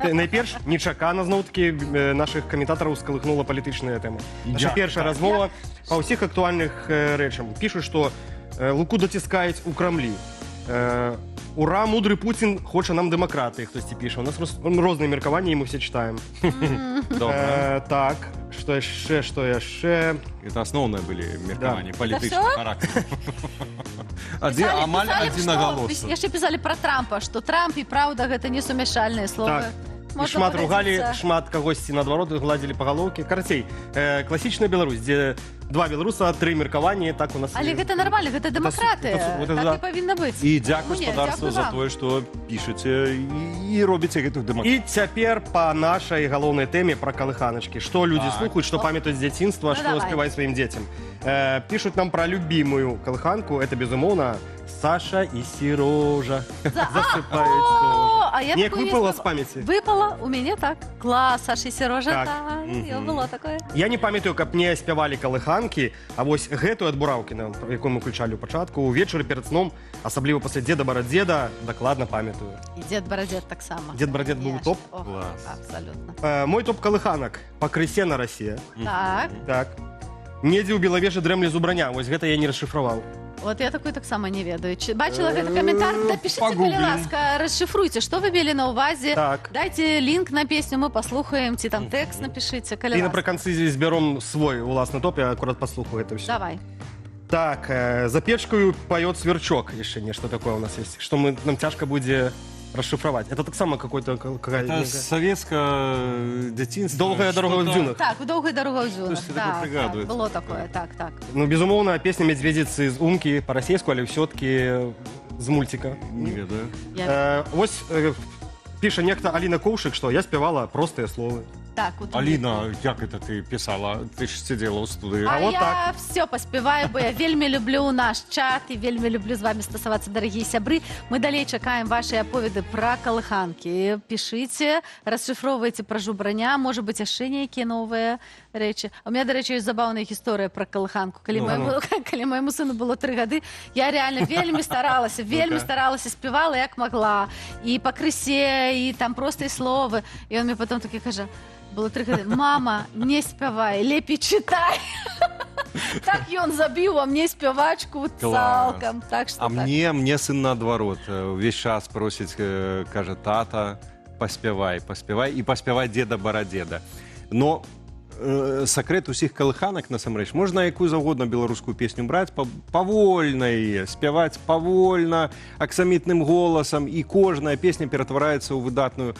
найперш нечакана зноў-такі нашых каментатараў ускалыхнула палітычная тэма. Наша першая размова па ўсіх актуальных рэчам. Пішуць, што Луку доціскаюць у Крамлі. Ура, мудрый Путин, хоча нам дэмакратыі, хтосьці піша. У нас розныя меркаванні, і мы все читаем. Так, што яшчэ? Это основные были меркаванні палітычных характараў. Амаль адзінагалосна. Яшчэ пісалі пра Трампа, што Трамп і праўда гэта несумяшальныя словы. Шмат ругалі, шмат кагосьці наадварот гладзілі па галоўкі. Карацей, класічная Беларусь, дзе два беларуса, тры меркаванні, так у нас... Але гэта нармальна, гэта дэмакратыя, так і павінна быць. І дзякуй гаспадарству за тое, што пішаце і робіце гэтых дэмакратый. І цяпер па нашай галоўнай тэме пра калыханачкі. Што людзі слухаюць, што памятаюць з дзяцінства, што спяваюць сваім дзецям. Пішуць нам пра любімую калыханку, это, безумоўна, Саша і Серожа засыпаюць тоже. Неяк выпала з памяці. Выпала, у мяне так. Клас, Саша і Серожа, так, было такое. Я не памятаю, каб мне спявалі калыханкі, а вось гэтую ад бураўкі, якую мы включалі ў пачатку, увечары перад сном, асабліва пасля Дзеда-Барадзеда, дакладна памятаю. І Дзед-Барадзед таксама. Дзед-Барадзед быў топ? Абсолютно. Мой топ-калыханак «Пакрысе на расе». Так. Недзе ў Белавежы дрэмле зубраня, вось гэта я не расшифраваў. Вот я такой таксама не ведаю. Бачила гэты каментар? Напишите, калі ласка, расшифруйте, што вы мелі на ўвазе. Дайте лінк на песню, мы паслухаем, ці там тэкст напишите, калі ласка. І напрыканцы збяром свой уласны топ, я акурат паслухаю гэта ўсё. Давай. Так, за печкою поет сверчок, яшчэ нешта такое у нас есть, што нам цяжка будзе расшифровать. Это так само какой-то... Это советское детинство. «Долгая дорога в дюнах». Так, «Долгая дорога в дюнах». Так, было такое, так. Ну, безумоўна, песня «Медведицы» з «Умки» по-расейску, але ўсё-таки з мультика. Не ведаю. Вось піша нехта Аліна Коўшык, што я спявала простыя словы. Так, Аліна, як это ты писала? Ты ж сидела ў студыі. А я все паспяваю, бо я вельмі люблю наш чат і вельмі люблю з вами стасавацца, дарагія сябры. Мы далей чакаем ваши аповеды пра калыханкі. Пішыце, расшифроўвайце пра жубраня, можа быць яшчэ нейкія новыя рэчы. У меня, дарэчы, ёсць забаўная гісторыя пра калыханку. Калі майму сыну было 3 гады, я реально вельмі старалася, спявала як магла. І пакрысе, і там простыя словы. І он мне потом такі кажа: было 3 гады: мама, не спявай, лепей читай. Так ён забіў во мне спявачку цалкам. А мне сын наадварот увесь час просіць, кажа: тата, паспявай, і паспявай Дзеда-Барадзеда. Но сакрэт усіх калыханак, насамрэч, можна якую заўгодна беларускую песню браць, павольна яе, спяваць павольна, аксамітным голасам, і кожная песня ператвараецца ў выдатную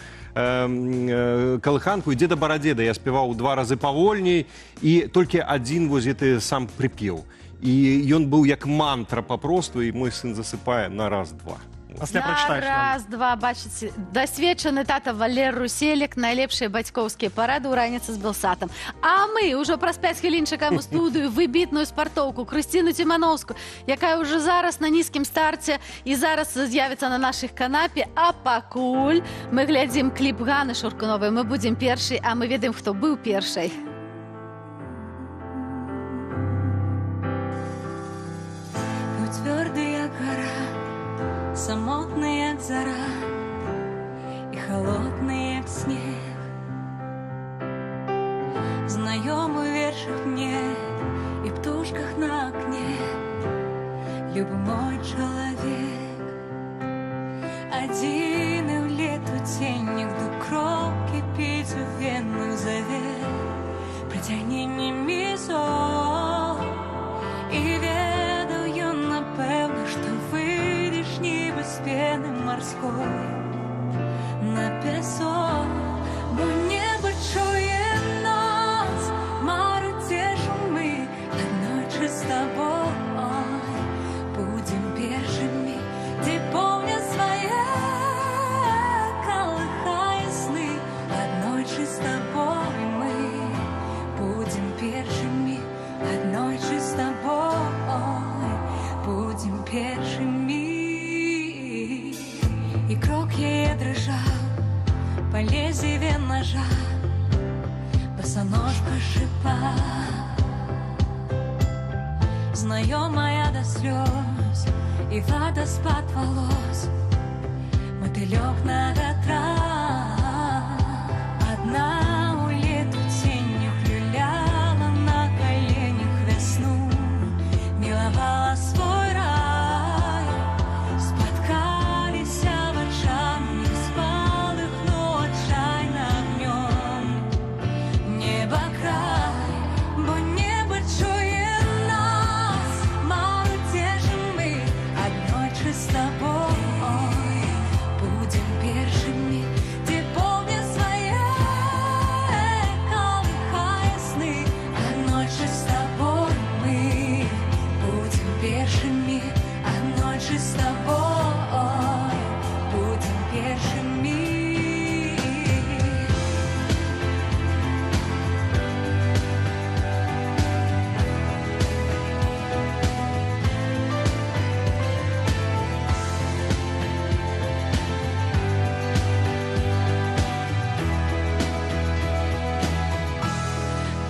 калыханку. І Дзеда-Барадзеда я спяваў у 2 разы павольней, і толькі адзін вось гэты сам прыпеў. І ён быў як мантра папросту, і мой сын засыпае на раз-два. Раз-два, бачыце, дасведчаны тата Валер Руселік, найлепшыя бацькоўскія парады ў раніцы з Белсатам. А мы ўжо праз 5 хвілін чакаем у студыю выбітную спартоўку Крысціну Цімановскую, якая ўжо зараз на нізкім старце і зараз з'явіцца на нашых канапе. А пакуль мы глядзім кліп Ганы Шуркуновай, мы будзем першай, а мы ведаем, хто быў першай. зара, и холодный, як снег. Знайомый верших мне и птушках на окне. Любы мой человек, один и в лету тень, до кров кипить у венных завет. Притягни мізо, і ведаю, напевно, що вийдеш ніби з пени морської на пісок, бо небо чує нас, мару тешим ми одночі з тобою. Будем першими, де помнят своє, колыхая сны, одночі з тобою ми. Будем першими, одночі з тобою, будем першими. І крок її дрожав по лезвию ножа, босоножка шипа, знайомая до слез, и водоспад волос, мотылек на ветрах. Одна у лету тенью люляла на коленях весну, миловала свой рай. Споткались в очах, не спалыхнуло отчаянно огнем небо край, бо небо чує нас, мару тешим мы одночі з тобою. Будем першими, де помнят своє, колыхая сны, одночі з тобою ми. Будем першими, одночі з тобою, будем першими.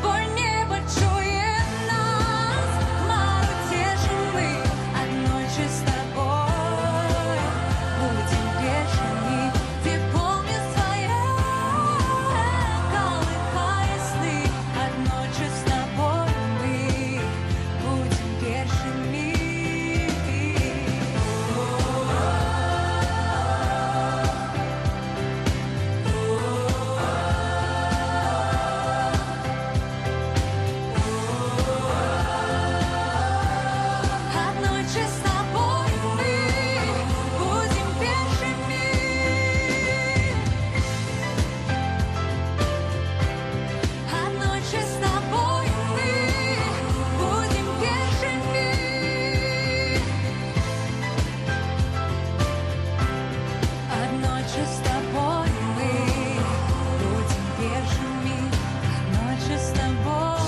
Бо небо чує нас, мару тешим ми одночі з тобою. Будем першими, де помнят своє, колыхая сны, одночі з тобою ми. Будем першими. Одночі з тобою ми будем першими. Одночі з тобою ми будем першими. Одночі з тобою ми будем першими. Одночі з тобою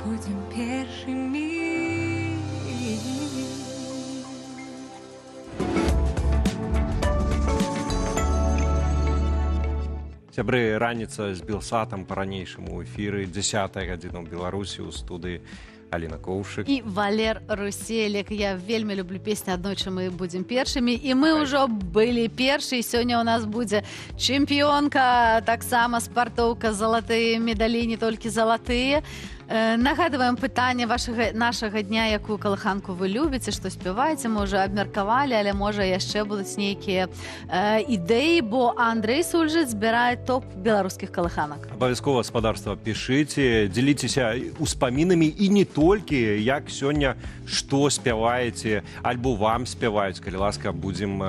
будем першими. Сябры, раніца з Белсатам па-ранейшаму ў эфіры 10-я гадзіна ў Беларусі ў студыі Аліна Коўшык. І Валер Руселек. Я вельмі люблю песню «Аднойчы мы будзем першымі». І мы ўжо былі першы. І сёння ў нас будзе чэмпіёнка, таксама спартоўка, залатыя медалі, не толькі залатыя. Нагадываем пытанне нашага дня, якую калыханку вы любіце, што спяваеце, можа, абмеркавалі, але можа яшчэ будуць нейкія ідэі, бо Андрэй Сульжыц збірае топ беларускіх калыханак. Абавязкова, гаспадарства, пішыце, дзеліцеся ўспамінамі і не толькі, як сёння што спяваеце, альбо вам спяваюць, калі ласка, будзем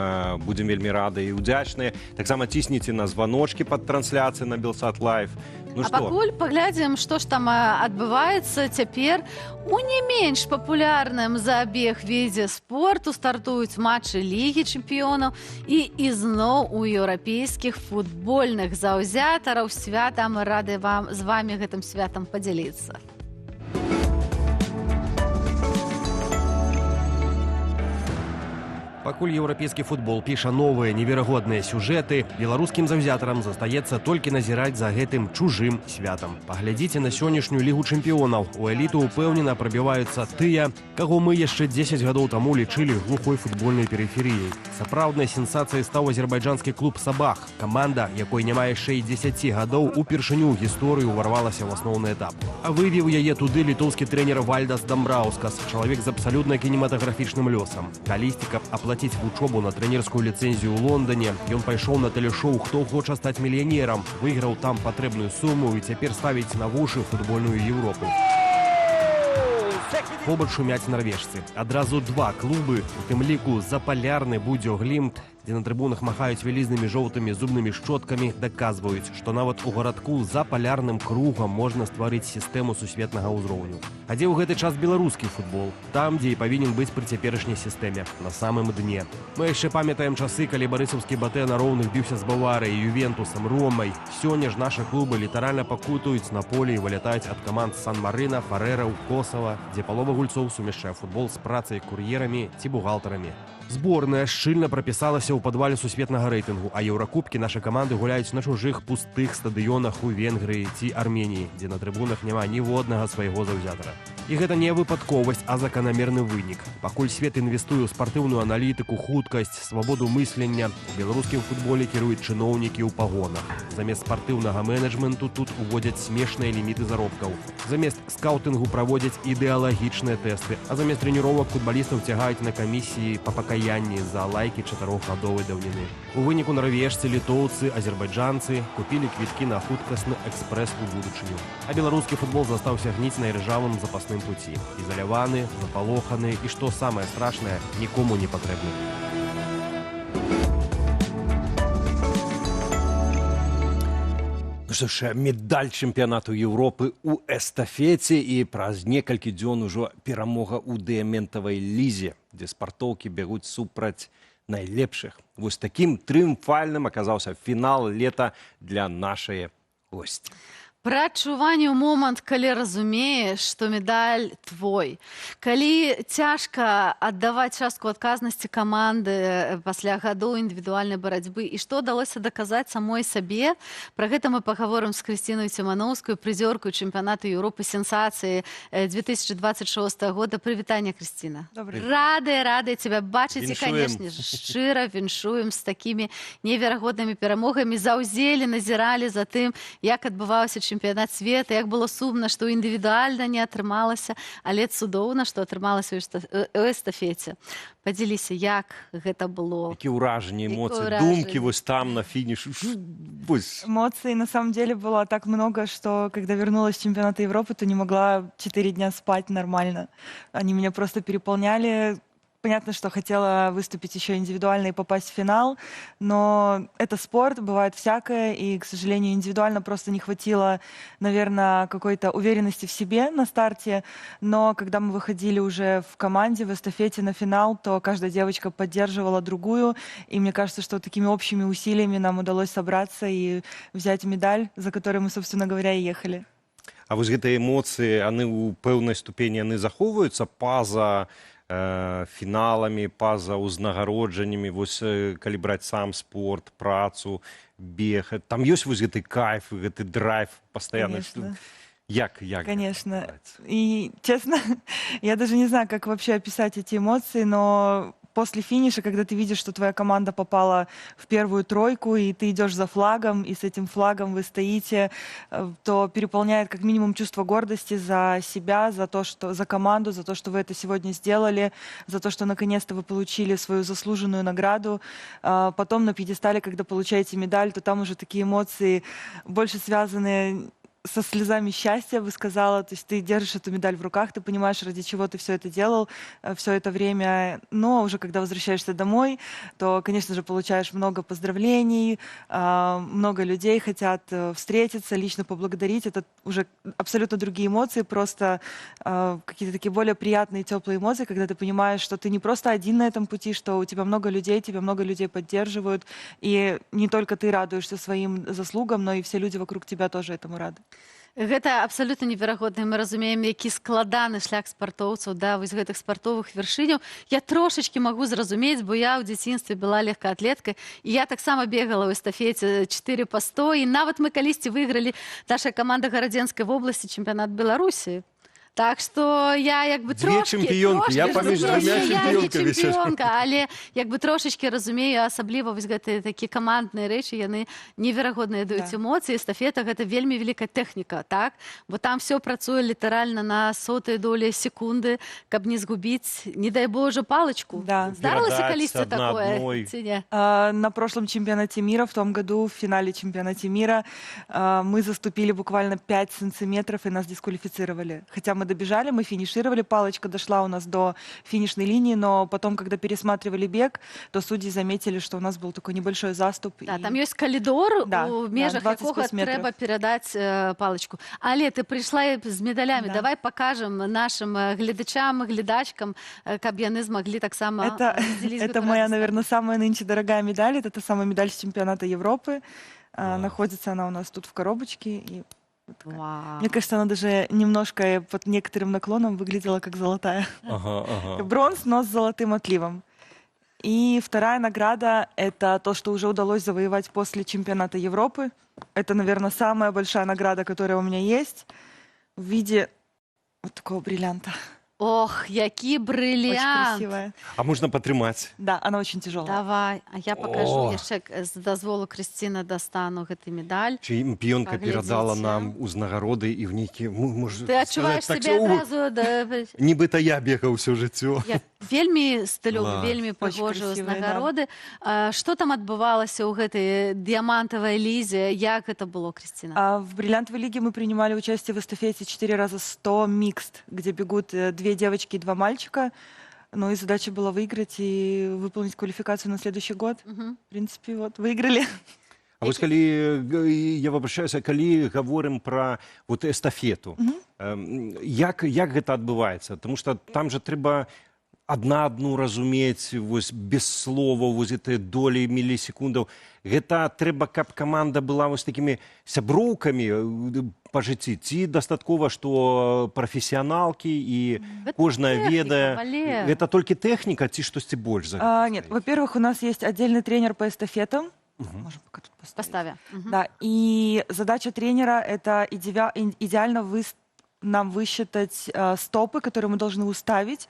вельмі рады і ўдзячныя. Таксама цісніце на званочкі пад трансляцыяй на Белсат Лайв. Ну, пакуль паглядзім, што ж там адбываецца цяпер. У не менш папулярным забег відзе спорту стартуюць матчы Лігі чэмпіёнаў і ізноў у еўрапейскіх футбольных заўзятараў свята. Мы рады з вамі гэтым святам падзяліцца. Пакуль еўрапейскі футбол піша новыя неверагодныя сюжэты, беларускім заўзятарам застаецца толькі назіраць за гэтым чужым святам. Паглядзіце на сённяшнюю лігу чэмпіёнаў. У эліту упэўнена прабіваюцца тыя, каго мы яшчэ 10 гадоў таму лічылі глухой футбольнай перыферыяй. Сапраўднай сенсацыяй стаў азербайджанскі клуб «Сабах». Каманда, якой няма яшчэ і 10 гадоў, упершыню ў гісторыю ўварвалася ў асноўны этап. А вывеў яе туды літоўскі трэнер Вальдас Дамбраускас, чалавек з абсалютна кінематаграфічным лёсам. Калісьці, каб аплаціць вучобу на трэнерскую ліцэнзію ў Лондоне, ён пайшоў на тэлешоу «Хто хоча стаць мільянерам», выйграў там патрэбную суму і цяпер ставіць на вушы футбольную Еўропу. Побач шумяць нарвежцы. Адразу два клубы, у тым ліку запалярны «Будзё-Глімт», дзе на трыбунах махаюць вялізнымі жоўтымі зубнымі шчоткамі, даказваюць, што нават у гарадку за палярным кругам можна стварыць сістэму сусветнага ўзроўню. А дзе ў гэты час беларускі футбол? Там, дзе і павінен быць пры цяперашняй сістэме, на самым дне. Мы яшчэ памятаем часы, калі барысаўскі БТ на роўных біўся з Баварыяй, Ювентусам, Ромай. Сёння ж нашы клубы літаральна пакутуюць на полі і вылятаюць ад каманд Сан-Марына, Фарэраў, Косава, дзе палова гульцоў сумяшчае футбол з працай кур'ерамі ці бухгалтарамі. Зборная шчыльна прапісалася ў падвале сусветнага рэйтынгу, а еўракубкі нашы каманды гуляюць на чужых пустых стадыёнах у Венгрыі ці Арменіі, дзе на трыбунах няма ніводнага свайго заўзятара. І гэта не выпадковасць, а заканамерны вынік. Пакуль свет інвестуе ў спартыўную аналітыку, хуткасць, свабоду мыслення, у беларускім футболе кіруюць чыноўнікі ў пагонах. Замест спартыўнага менеджменту тут уводзяць смешныя ліміты заробкаў. Замест скаутынгу праводзяць ідэалагічныя тэсты, а замест трэніровак футбалістаў цягаюць на камісіі па пакаянні за лайкі 4гадовай даўніны. У выніку нарвежцы, літоўцы, азербайджанцы купілі квіткі на хуткасны экспрэс у будучыню. А беларускі футбол застаўся гніць на іржавым запасным пуці. Ізаляваны, запалоханы і, што самае страшнае, нікому не патрэбны. Ну што ж, медаль чэмпіянату Еўропы ў эстафеце і праз некалькі дзён ужо перамога ў дыяментавай лізе, дзе спартоўкі бягуць супраць найлепшых. Вось такім трыумфальным аказаўся фінал лета для нашай госці. Пра адчуванне ў момант, калі разумееш, што медаль твой. Калі цяжка аддаваць частку адказнасці каманды пасля гадоў індывідуальнай барацьбы і што ўдалося даказаць самой сабе, пра гэта мы пагаворым з Крысцінай Ціманоўскай, прызёркай чэмпіянату Еўропы сенсацыі 2026 года. Прывітанне, Крысціна. Радыя цябе бачыць і, канешне, шчыра віншуем з такімі неверагоднымі перамогамі. Заўзелі, назіралі за тым, як адбываўся чэмпіянат света, як было сумна, што індывідуальна не атрымалася, але цудоўна, што атрымалася ў эстафеце. Падзяліся, як гэта было? Какие ўражанні, эмоции, думки вось там на финише? Эмоций на самом деле было так много, что когда вернулась с чемпионата Европы, то не могла 4 дня спать нормально. Они меня просто переполняли. Понятно, что хотела выступить еще индивидуально и попасть в финал, но это спорт, бывает всякое, и, к сожалению, индивидуально просто не хватило, наверное, какой-то уверенности в себе на старте, но когда мы выходили уже в команде, в эстафете на финал, то каждая девочка поддерживала другую, и мне кажется, что такими общими усилиями нам удалось собраться и взять медаль, за которой мы, собственно говоря, и ехали. А вось гэтыя эмоцыі, яны ў пэўнай ступені яны захоўваюцца па-за фіналамі, па-за ўзнагароджаннямі, вось калі браць сам спорт, працу, бег, там ёсць вось гэты кайф, гэты драйв пастаянны? Як? Конечно. И, честно, я даже не знаю, как вообще описать эти эмоции, но после финиша, когда ты видишь, что твоя команда попала в первую тройку, и ты идешь за флагом, и с этим флагом вы стоите, то переполняет как минимум чувство гордости за себя, за команду, за то, что вы это сегодня сделали, за то, что наконец-то вы получили свою заслуженную награду. Потом на пьедестале, когда получаете медаль, то там уже такие эмоции больше связаны со слезами счастья, я бы сказала. То есть ты держишь эту медаль в руках, ты понимаешь, ради чего ты все это делал, все это время. Но уже когда возвращаешься домой, то, конечно же, получаешь много поздравлений, много людей хотят встретиться, лично поблагодарить. Это уже абсолютно другие эмоции, просто какие-то такие более приятные, теплые эмоции, когда ты понимаешь, что ты не просто один на этом пути, что у тебя много людей поддерживают, и не только ты радуешься своим заслугам, но и все люди вокруг тебя тоже этому рады. Гэта абсалютна неверагодна. Мы разумеем, які складаны шлях спартоўцаў, да, вось гэтых спартовых вяршыняў. Я трошачкі магу зразумець, бо я ў дзяцінстве была легкаатлеткай, і я таксама бегала ў эстафеце 4 па 100, і нават мы калісьці выйгралі, наша каманда Гарадзенскай вобласці чэмпіянат Беларусі. Так што я як бы Дзве чэмпіёнкі, я паміж двумя чэмпіёнкамі сяджу. чэмпіёнка, але як бы трошачкі разумею, асабліва вось гэтыя такія камандныя рэчы, яны неверагодныя даюць эмоцыі. Эстафета гэта вельмі вялікая тэхніка, так? Бо там все працуе літаральна на сотыя долі секунды, каб не згубіць, не дай Боже, палычку. Да. Здарылася Перадаць калісьці адна такое, адной. ці не? На прошлом чемпионате мира, в том году, в финале чемпионата мира, мы заступили буквально 5 сантиметров и нас дисквалифицировали. Хотя мы добежали, мы финишировали, палочка дошла у нас до финишной линии, но потом, когда пересматривали бег, то судьи заметили, что у нас был такой небольшой заступ. Да, там ёсць калідор, Да, у да, межах 25 якога метров. трэба перадаць палычку. Але ты прыйшла з медалямі. Да. Давай покажем нашим гледачам, гледачкам, каб яны змаглі таксама Это раздзяліць гэту моя, радасць. наверное, самая нынче дорогая медаль. Это та самая медаль с чемпионата Европы. Находится она у нас тут в коробочке. И Вау. мне кажется, она даже немножко под некоторым наклоном выглядела как золотая. Ага, ага. Бронз, но с золотым отливом. И вторая награда — это то, что уже удалось завоевать после чемпионата Европы. Это, наверное, самая большая награда, которая у меня есть, в виде вот такого бриллианта. Ох, які Очень брыльянт. красивая. А можна патрымаць? Да, она очень тяжелая. Давай, а я покажу О. яшчэ з дазволу Крысціны дастану гэты медаль. Чэмпіёнка перадала Паглядзіце. нам узнагароды і в нейкі, можа Ты адчуваеш сказаць, сябе так, адразу да, нібыта я бегаў ўсё жыццё. Я вельмі стылёвы, Клас. вельмі Очень прыгожыя красивые, ўзнагароды. Што там адбывалася ў гэтай дыямантавай лізе? Як гэта было, Крысціна? В бриллиантовой лиге мы принимали участие в эстафете 4 раза 100 микст, где бегут 2 девочки и 2 мальчика. Ну и задача была выиграть и выполнить квалификацию на следующий год. Мгм. В принципе, вот, выиграли. А вось калі, я выбачаюся, калі гаворым пра вот эстафету, як гэта адбываецца? Таму што там жа трэба адну разумець, вось без слова, вось гэтыя долі мілісекундаў. Гэта трэба, каб каманда была вось такімі сяброўкамі па жыцці, ці дастаткова, што прафесіяналкі і Гэта кожная тэхніка, ведае. Валер. Гэта толькі тэхніка ці штосьці больш за гэта Нет, стаіць? во-первых, у нас есть отдельный тренер по эстафетам. Можем пока тут поставить. Поставя. Мгм. Да, и задача тренера — это идеально нам высчитать стопы, которые мы должны уставить,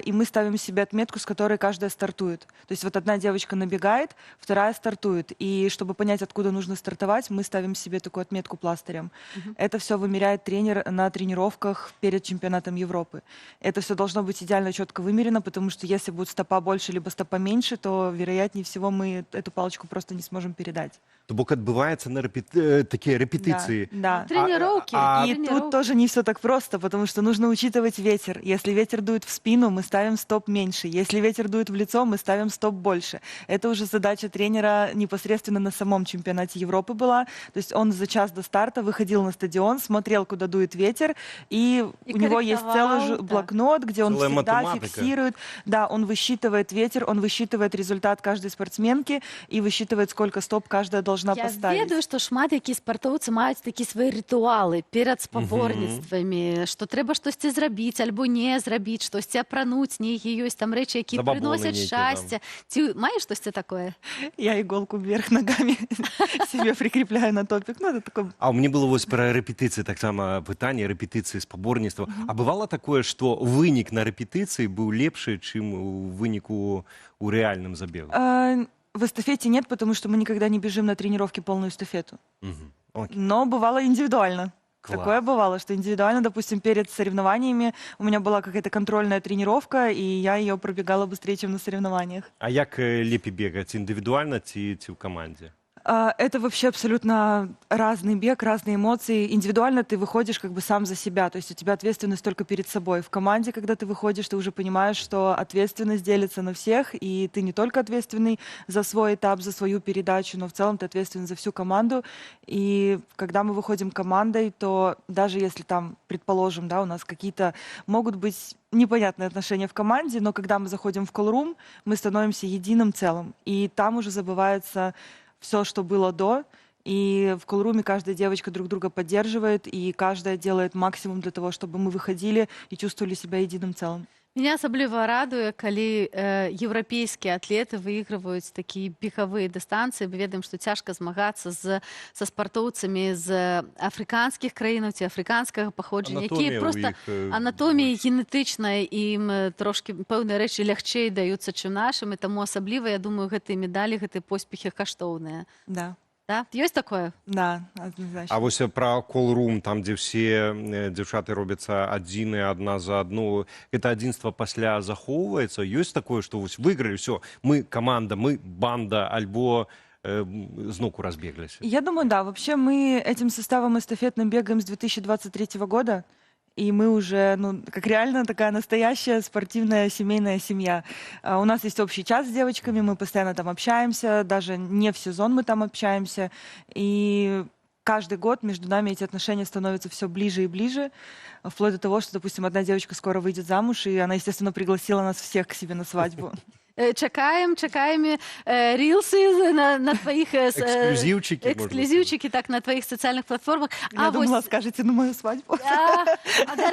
и мы ставим себе отметку, с которой каждая стартует. То есть вот одна девочка набегает, вторая стартует, и чтобы понять, откуда нужно стартовать, мы ставим себе такую отметку пластырем. Это все вымеряет тренер на тренировках перед чемпионатом Европы. Это все должно быть идеально четко вымерено, потому что если будет стопа больше либо стопа меньше, то, вероятнее всего, мы эту палочку просто не сможем передать. То бок адбываецца на такія рэпетыцыі. Да. Тренировки. И тут тоже не все так просто, потому что нужно учитывать ветер. Если ветер дует в спину, мы ставим стоп меньше. Если ветер дует в лицо, мы ставим стоп больше. Это уже задача тренера непосредственно на самом чемпионате Европы была. То есть он за час до старта выходил на стадион, смотрел, куда дует ветер, и у него есть целый корректовал, да. блокнот, где он Целая всегда математика. фиксирует. Да, он высчитывает ветер, он высчитывает результат каждой спортсменки и высчитывает, сколько стоп каждая должна Я поставить. ведаю, што шмат якія спартоўцы маюць такія свае рытуалы перад спаборніцтвамі, што трэба штосьці зрабіць альбо не зрабіць, штосьці апрануць, нейкія ёсць там рэчы, якія Забабоны прыносяць нейкія шчасце. Ці маеш штосьці такое? Я иголку вверх ногами себе прикрепляю на топик. Ну, это такой... А у мяне было вось пра рэпетыцыі таксама пытанне рэпетыцыі спаборніцтва. А бывала такое, што вынік на рэпетыцыі быў лепшы, чым у выніку у рэальным забегу? В эстафете нет, потому что мы никогда не бежим на тренировке полную эстафету. Окей. Но бывало индивидуально. Класс. Такое бывало, что индивидуально, допустим, перед соревнованиями у меня была какая-то контрольная тренировка, и я ее пробегала быстрее, чем на соревнованиях. А як лепей бегаць, індывідуальна ці ў камандзе? Это вообще абсолютно разный бег, разные эмоции. Индивидуально ты выходишь как бы сам за себя, то есть у тебя ответственность только перед собой. В команде, когда ты выходишь, ты уже понимаешь, что ответственность делится на всех, и ты не только ответственный за свой этап, за свою передачу, но в целом ты ответственен за всю команду. И когда мы выходим командой, то даже если там, предположим, да, у нас какие-то могут быть непонятные отношения в команде, но когда мы заходим в колл-рум, мы становимся единым целым, и там уже забывается все, что было до, И в колруме каждая девочка друг друга поддерживает, и каждая делает максимум для того, чтобы мы выходили и чувствовали себя единым целым. Меня асабліва радуе, калі еўрапейскія атлеты выйгрываюць такія бегавыя дыстанцыі. Мы ведаем, што цяжка змагацца са спартоўцамі з афрыканскіх краінаў ці афрыканскага паходжання, якія проста анатомія генетычная, ім трошкі пэўныя рэчы лягчэй даюцца, чым нашым, і таму асабліва, я думаю, гэтыя медалі, гэтыя поспехі каштоўныя. Да. Да? Ёсць такое? Да, однозначно. А вось пра колрум, там, дзе все дзяўчаты робяцца адзіныя адна за адну, гэта адзінства пасля захоўваецца? Ёсць такое, што вось выйгралі, ўсё, мы каманда, мы банда, альбо зноўку разбегліся? Я думаю, да. Вообще мы этим составом эстафетным бегаем с 2023 года. И мы уже, ну, как реально такая настоящая спортивная семейная семья. У нас есть общий чат с девочками, мы постоянно там общаемся, даже не в сезон мы там общаемся. И каждый год между нами эти отношения становятся все ближе и ближе, вплоть до того, что, допустим, одна девочка скоро выйдет замуж, и она, естественно, пригласила нас всех к себе на свадьбу. Чакаем рилсы на твоих эксклюзивчики, так, на твоих социальных платформах. Я думала, скажете на мою свадьбу. А до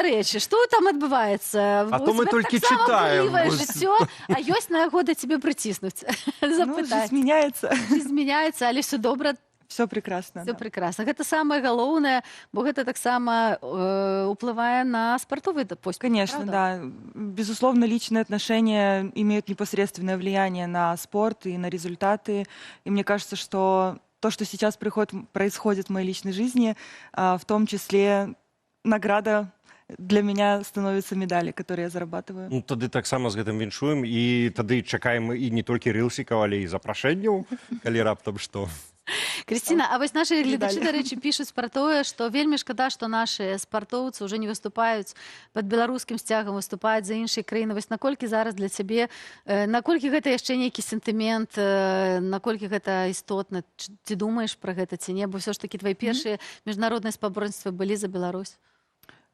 речі, что там отбывается? А то мы только читаем. Жыццё, а ёсць на яго да тебе прыціснуць. Ну, жизнь меняется. Жизнь меняется, але все добра. Все прекрасно. Все прекрасно. Гэта самае галоўнае, бо гэта таксама уплывае на спартовы поспех. Конечно, да. Безусловно, личные отношения имеют непосредственное влияние на спорт и на результаты. И мне кажется, что то, что сейчас происходит в моей личной жизни, в том числе награда для меня становятся медали, которые я зарабатываю. Ну, тады таксама з гэтым віншуем, і тады чакаем і не толькі рылсікаў, але і запрашэнняў, калі раптам што. Крысціна, а вось нашы гледачы, дарэчы, пішуць пра тое, што вельмі шкада, што нашы спартоўцы ўжо не выступаюць пад беларускім сцягам, выступаюць за іншыя краіны. Вось наколькі зараз для цябе, наколькі гэта яшчэ нейкі сентымент, наколькі гэта істотна? Ці думаеш пра гэта ці не? Бо ўсё ж такі твои першыя міжнародныя спаборніцтвы былі за Беларусь.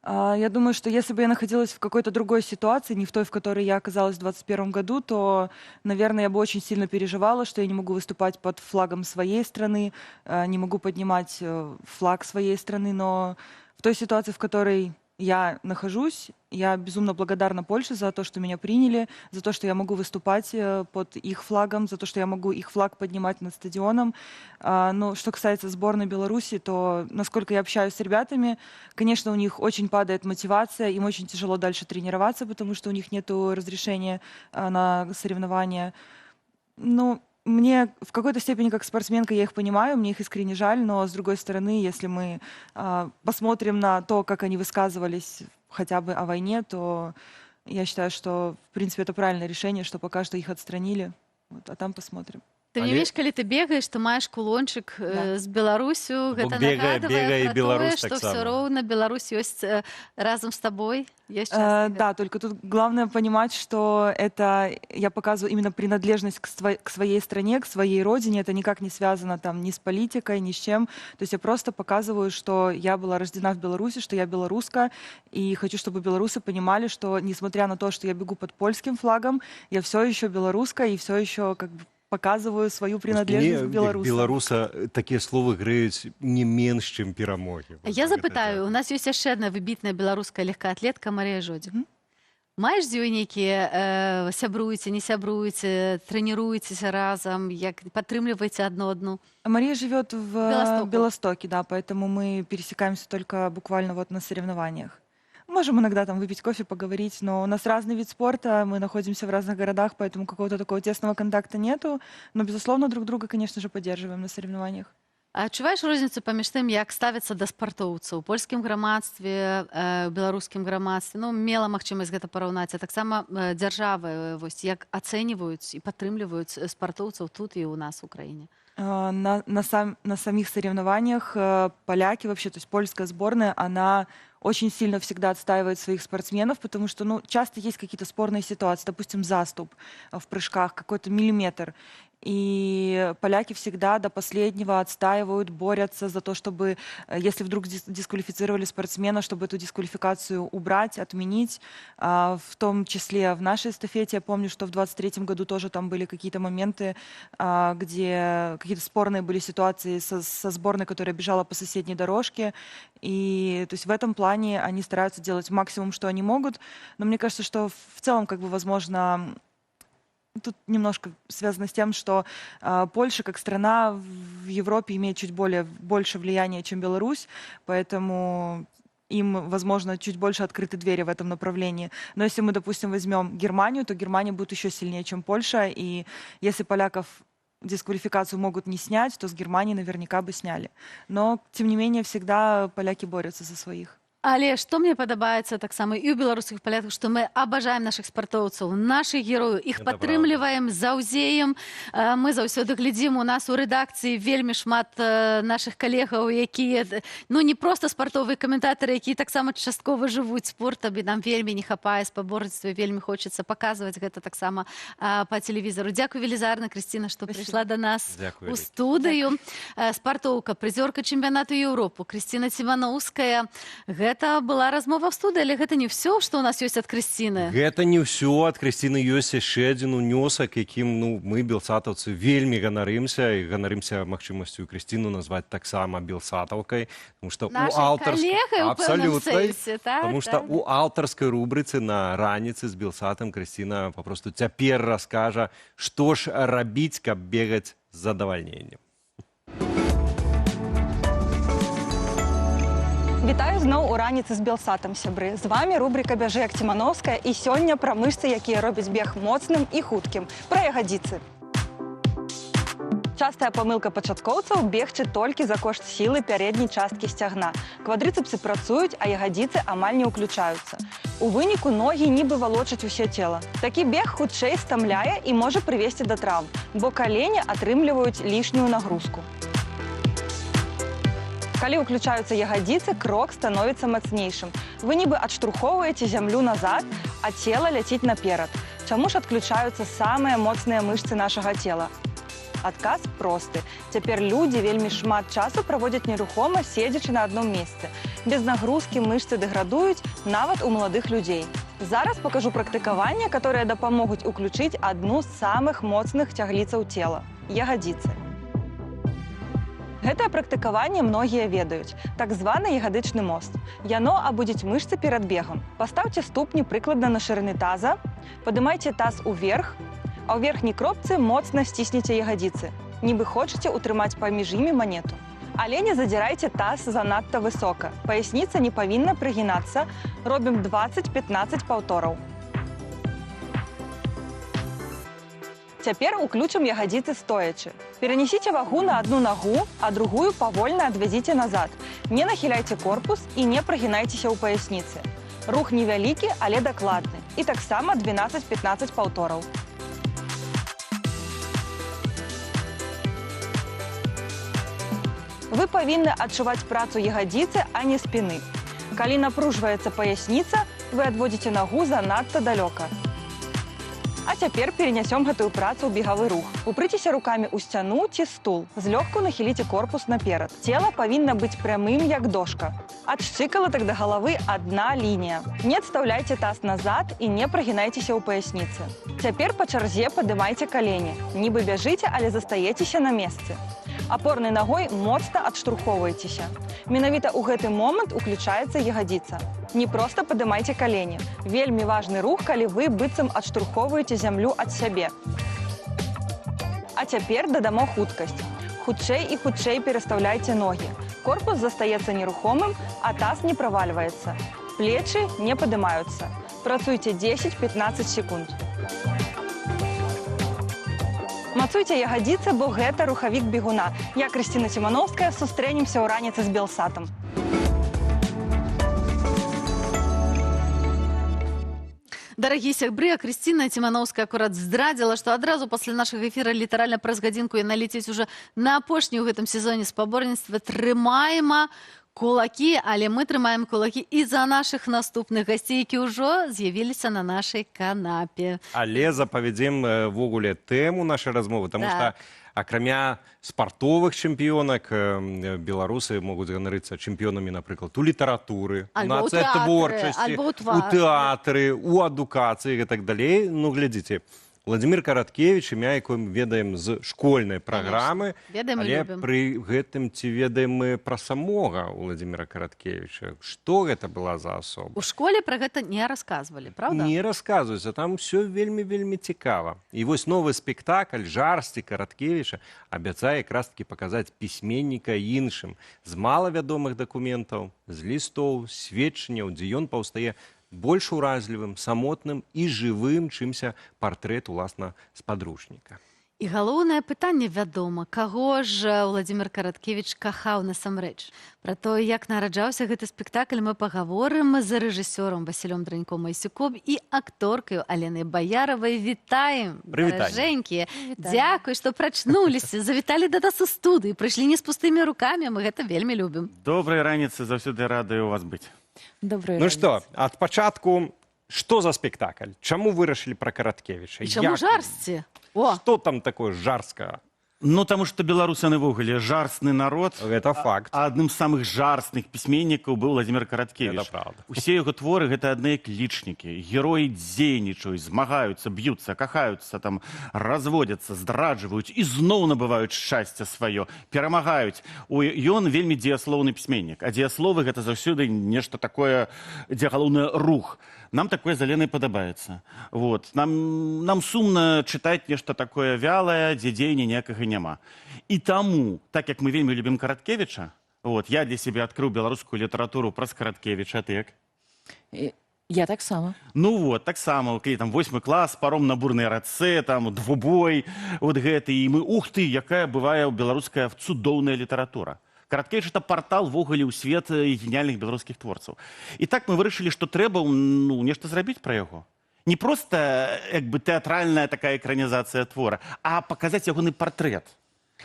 Я думаю, что если бы я находилась в какой-то другой ситуации, не в той, в которой я оказалась в 2021 году, то, наверное, я бы очень сильно переживала, что я не могу выступать под флагом своей страны, не могу поднимать флаг своей страны. Но в той ситуации, в которой я нахожусь, я безумно благодарна Польше за то, что меня приняли, за то, что я могу выступать под их флагом, за то, что я могу их флаг поднимать над стадионом. Но что касается сборной Беларуси, то, насколько я общаюсь с ребятами, конечно, у них очень падает мотивация, им очень тяжело дальше тренироваться, потому что у них нет разрешения на соревнования. Ну, мне в какой-то степени как спортсменка я их понимаю, мне их искренне жаль, но с другой стороны, если мы посмотрим на то, как они высказывались хотя бы о войне, то я считаю, что в принципе это правильное решение, что пока что их отстранили, вот, а там посмотрим. Ты не видишь, калі ты бегаешь, ты маеш кулончик з Беларусю, гэта нагадывае пра тое, што все роўна Беларусь ёсць разом с тобой. Да, только тут главное понимать, что это я показываю именно принадлежность к своей стране, к своей родине. Это никак не связано там ни с политикой, ни с чем. То есть я просто показываю, что я была рождена в Беларуси, что я белоруска, и хочу, чтобы белорусы понимали, что несмотря на то, что я бегу под польским флагом, я все еще белоруска и все еще как бы показываю свою принадлежность к белорусам. Беларуса такія словы грэюць не менш, чым перамогі. Я запытаю, у нас ёсць яшчэ адна выбітная беларуская легкаатлетка Марія Жодзік. Маеш з ёй нейкія сябруеце, не сябруеце, трэніруецеся разам, як падтрымліваеце адну? Мария живет в Белостоке, да, поэтому мы пересекаемся только буквально вот на соревнованиях. Можем иногда там выпить кофе, поговорить, но у нас разный вид спорта, мы находимся в разных городах, поэтому какого-то такого тесного контакта нету. Но, безусловно, друг друга, конечно же, поддерживаем на соревнованиях. А адчуваеш розніцу паміж тым, як ставяцца да спартоўцаў у польскім грамадстве, беларускім грамадстве? Ну, мела магчымасць гэта параўнаць, а таксама дзяржавы, вось, як ацэньваюць і падтрымліваюць спартоўцаў тут і ў нас у краіне? На самих соревнованиях поляки, вообще, то есть польская сборная, она очень сильно всегда отстаивает своих спортсменов, потому что, ну, часто есть какие-то спорные ситуации, допустим, заступ в прыжках, какой-то миллиметр. И поляки всегда до последнего отстаивают, борются за то, чтобы, если вдруг дисквалифицировали спортсмена, чтобы эту дисквалификацию убрать, отменить. В том числе в нашей эстафете, я помню, что в 23-м году тоже там были какие-то моменты, где какие-то спорные были ситуации со сборной, которая бежала по соседней дорожке. И то есть в этом плане они стараются делать максимум, что они могут. Но мне кажется, что в целом, как бы, возможно, тут немножко связано с тем, что Польша как страна в Европе имеет чуть больше влияния, чем Беларусь, поэтому им, возможно, чуть больше открыты двери в этом направлении. Но если мы, допустим, возьмем Германию, то Германия будет еще сильнее, чем Польша, и если поляков дисквалификацию могут не снять, то с Германии наверняка бы сняли. Но, тем не менее, всегда поляки борются за своих. Але што мне падабаецца таксама і ў беларускіх паляках, што мы абажаем нашых спартоўцаў, нашых герояў, іх падтрымліваем, заўзеем. Мы заўсёды глядзім, у нас у рэдакцыі вельмі шмат нашых калегаў, якія, ну, не проста спартовыя каментатары, якія таксама часткова жывуць спортам, і нам вельмі не хапае спаборніцтва, вельмі хочацца паказваць гэта таксама па тэлевізару. Дзякуй велізарна, Крысціна, што прыйшла да нас у студыю. Спартоўка, прызёрка чэмпіянату Еўропы, Крысціна Ціманоўская. Гэта была размова в студыі, але гэта не ўсё, што ў нас ёсць ад Крысціны. Гэта не ўсё. Ад Крысціны ёсць яшчэ адзін унёсак, якім, ну, мы, белсатаўцы, вельмі ганарымся, і ганарымся магчымасцю Крысціну назваць таксама белсатаўкай, тому што нашай калегай у пэўным сэнсе, так? Таму што у аўтарскай рубрыцы на раніцы з белсатам Крысціна папросту цяпер раскажа, што ж рабіць, каб бегаць з задавальненнем. Вітаю зноў у раніцы з белсатам, сябры. З вами рубрика «Бяжы як Ціманоўская» і сёння пра мышцы, якія робяць бег моцным і хуткім. Пра ягадзіцы. Частая памылка пачаткоўцаў – бегчы толькі за кошт сілы пярэдняй часткі сцягна. Квадрыцэпсы працуюць, а ягадзіцы амаль не ўключаюцца. У выніку ногі нібы валочаць усе цела. Такі бег хутчэй стамляе і можа прывесці да траўм, бо калені атрымліваюць лішнюю нагрузку. Калі ўключаюцца ягадзіцы, крок становіцца мацнейшым. Вы нібы адштурхоўваеце зямлю назад, а цела ляціць наперад. Чаму ж адключаюцца самыя моцныя мышцы нашага цела? Адказ просты. Цяпер людзі вельмі шмат часу праводзяць нерухома, седзячы на адном месцы. Без нагрузкі мышцы дэградуюць нават у маладых людзей. Зараз пакажу практыкаванне, которое дапамогуць уключыць адну з самых моцных цягліцаў цела – ягадзіцы. Гэтае практыкаванне многія ведаюць. Так званы ягадычны мост. Яно абудзіць мышцы перад бегам. Пастаўце ступні прыкладна на шырыні таза, падымайце таз уверх, а ў верхняй кропцы моцна сцісніце ягадзіцы. Нібы хочаце ўтрымаць паміж імі манету. Але не задзірайце таз занадта высока. Паясніца не павінна прыгінацца. Робім 20-15 паўтораў. Цяпер уключым ягадзіцы стоячы. Перанесіце вагу на адну нагу, а другую павольна адвязіце назад. Не нахіляйце корпус і не прыгінайцеся ў паясніцы. Рух невялікі, але дакладны. І таксама 12-15 паўтораў. Вы павінны адчуваць працу ягадзіцы, а не спіны. Калі напружваецца паясніца, вы адводзіце нагу занадта далёка. А цяпер перенесем гэтую працу ў бегавы рух. Упрыцеся рукамі ў сцяну ці стул. Злёгку нахіліце корпус наперад. Цела павінна быць прямым, як дошка. Ад шчыкалатак да галавы адна лінія. Не адстаўляйце таз назад і не прагінайцеся ў паясніцы. Цяпер па чарзе падымайце калені. Нібы бяжыце, але застаецеся на месцы. Апорнай нагой моцна адштурхоўвайцеся. Менавіта ў гэты момант уключаецца ягадзіца. Не проста падымайце калені. Вельмі важны рух, калі вы быццам адштурхоўваеце зямлю ад сябе. А цяпер дадамо хуткасць. Хутчэй і хутчэй перастаўляйце ногі. Корпус застаецца нерухомым, а таз не правальваецца. Плечы не падымаюцца. Працуйце 10-15 секунд. Мацуйце ягадзіцы, бо гэта рухавік бегуна. Я, Крысціна Ціманоўская, сустрэнемся ў раніцы з белсатам. Дарагія сябры, а Крысціна Ціманоўская акурат здрадзіла, што адразу пасля нашага эфіра літаральна праз гадзінку яна ляціць ужо на апошні ў гэтым сезоне спаборніцтва. Трымаема кулакі, але мы трымаем кулакі і за нашых наступных гасцей, які ўжо з'явіліся на нашай канапе. Але запавядзем ввогуле тэму нашай размовы, таму Так. што акрамя спартовых чэмпіёнак беларусы могуць ганарыцца чэмпіёнамі, напрыклад, у літаратуры, у Альбо ў тэатры, нацыятворчасці, альбо ў у тэатры, у адукацыі і так далей. Ну, глядзіце, Владзімір Караткевіч, імя, якое мы ведаем з школьнай праграмы, Ведаем і але любім. пры гэтым ці ведаем мы пра самога Владзіміра Караткевіча? Што гэта была за асоба? У школе пра гэта не расказвалі, правда? Не расказваюць, а там все вельмі цікава. І вось новы спектакль «Жарсці» Караткевіча абяцае якраз-такі паказаць пісьменніка іншым, з малавядомых дакументаў, з лістоў, сведчанняў, дзе ён паўстае больш уразлівым, самотным і жывым, чымся партрэт, уласна, з падручніка. І галоўнае пытанне, вядома, каго ж Владзімір Караткевіч кахаў насамрэч. Пра тое, як нараджаўся гэты спектакль, мы пагаворым з рэжысёрам Васілём Драньком-Айсюком і акторкаю Аленай Баяравай. Вітаем, даражэнькія. Дзякуй, што прачнуліся, завіталі да нас у студыі, прыйшлі не з пустымі рукамі, мы гэта вельмі любім. Добрай раніцы, заўсёды рады у вас быць. Ну што, ад пачатку, што за спектакль? Чаму вырашылі пра Караткевіча? І чаму жарсці? Што там такое жарскае? Ну, таму што беларусы навогуле жарсны народ. Гэта факт. А адным з самых жарсных пісьменнікаў быў Владзімір Караткевіч. Гэта правда. Усе яго творы гэта адныя клічнікі. Героі дзейнічаюць, змагаюцца, б'юцца, кахаюцца, там разводзяцца, здраджваюць і зноў набываюць шчасце сваё, перамагаюць. Ён вельмі дзеяслоўны пісьменнік. А дзеясловы гэта заўсёды нешта такое, дзе галоўны рух. Нам такое заленае падабаецца. Вот. Нам сумна чытаць нешта такое вялае, дзе дзеяння ніякага няма. І таму, так як мы вельмі любім Караткевіча, вот, я для сябе адкрыў беларускую літаратуру праз Караткевіча, а ты як? Я таксама. Ну вот, таксама, калі там 8 клас, паром на бурнай рацэ, там двубой, вот гэты, і мы, ух ты, якая бывае беларуская цудоўная літаратура. Караткевіч — это партал ввогуле ў свет геніяльных беларускіх творцаў. І так мы вырашылі, што трэба нешта зрабіць пра яго. Не проста як бы тэатральная такая экранізацыя твора, а паказаць ягоны партрэт.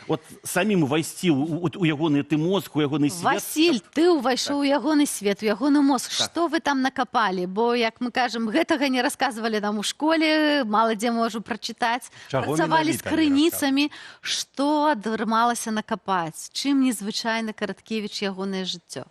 От самім увайсці у ягоны мозг, у ягоны свет. Васіль, ты ўвайшоў у ягоны свет, у ягоны мозг. Што вы там накапалі? Бо, як мы кажам, гэтага не расказвалі нам у школе, мала дзе можу прачытаць. Працавалі з крыніцамі. Што атрымалася накапаць? Чым незвычайна Караткевіч ягонае жыццё?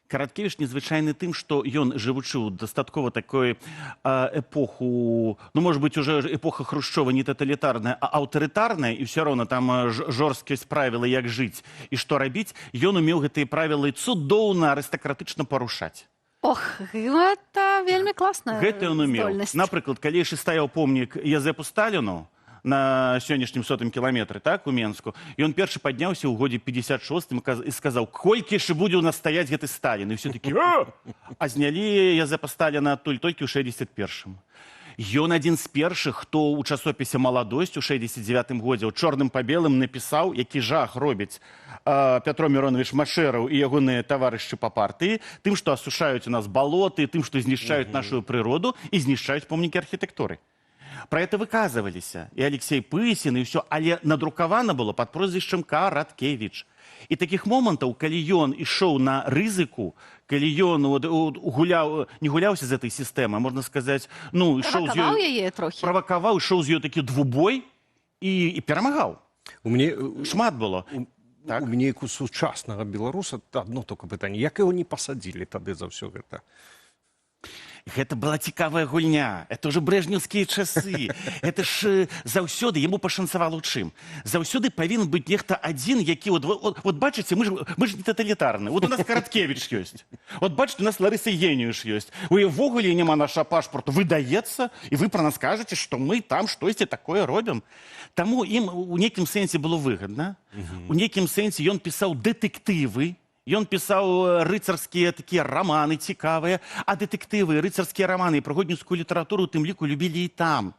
Караткевіч незвычайны тым, што ён, жывучы ў дастаткова такой эпоху, ну, можа быць, уже эпоха Хрушчова не таталітарная, а аўтарытарная, і ўсё роўна там жорсткасць правілы, як жыць і што рабіць, ён умеў гэтыя правілы цудоўна, арыстакратычна парушаць. Ох, гэта вельмі класная Гэта ён умеў. Напрыклад, калі яшчэ стаяў помнік Язэпу Сталіну на сённяшнім 100-м кіламетры, так, у Менску, і ён першы падняўся ў годзе 56-м і сказаў, колькі ж будзе ў нас стаяць гэты Сталін? І ўсе такі, а знялі Язэпа Сталіна адтуль толькі ў 61-м. Ён адзін з першых, хто ў часопісе «Маладосць» у 69-м годзе ў чорным па белым напісаў, які жах робіць Пятро Миронович Машэраў і ягоныя таварышы па партыі, тым, што асушаюць у нас балоты, тым, што знішчаюць нашу прыроду і знішчаюць помнікі архітэктуры. Про это выказываліся і Алексей Пысін, і ўсё, але надрукавана было пад прозвішчам Караткевіч. І такіх момантаў, калі ён ішоў на рызыку, калі ён не гуляўся з этой сістэмай, можна сказаць, ну, ішоў з ёй... Правакаваў яе трохі. Правакаваў, ішоў з ёй такі двубой і перамагаў. Шмат было. У мяне як у сучаснага беларуса адно толькі пытанне, як яго не пасадзілі тады за ўсё гэта? Гэта была цікавая гульня. Это уже брежневскія часы. Это ж заўсёды яму пашанцавала ў чым. Заўсёды павінен быць нехта адзін, які... Вот бачыце, мы ж не таталітарны. Вот у нас Караткевіч ёсць. Вот бачыце, у нас Ларыса Єніюш ёсць. У яе ввогуле няма нашага пашпарту. Выдаецца, і вы пра нас кажаце, што мы там штосьці такое робім. Таму ім у нейкім сэнсе было выгадна. У нейкім сэнсе ён пісаў дэтэктывы. Ён пісаў рыцарскія такія раманы цікавыя, а дэтэктывы, рыцарскія раманы і прыгодніцкую літаратуру у тым ліку любілі і там.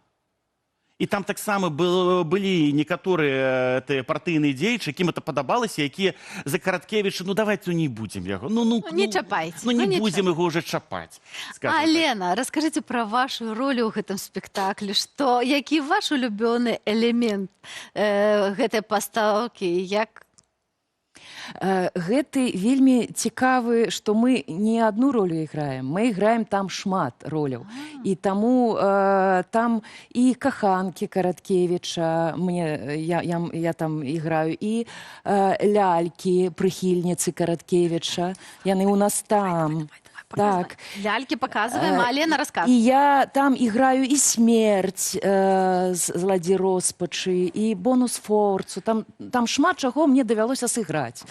І там таксама былі некаторыя партыйныя дзеячы, якім это падабалася, якія за Караткевіча, ну давайте не будзем яго. Не чапайце. Ну не будзем яго ўжо чапаць. Алена, раскажыце пра вашу ролю ў гэтым спектаклі, які ваш улюбёны элемент гэтай пастаўкі, як Гэты вельмі цікавы, што мы не адну ролю іграем, мы іграем там шмат роляў. І таму там і каханкі Караткевіча, я там іграю, і лялькі, прыхільніцы Караткевіча, яны ў нас там. Так. Ляльки показываем, а Лена рассказывает. І я там іграю і смерць зладзей роспачы, і бонус форцу. Там шмат чаго мне давялося сыграць.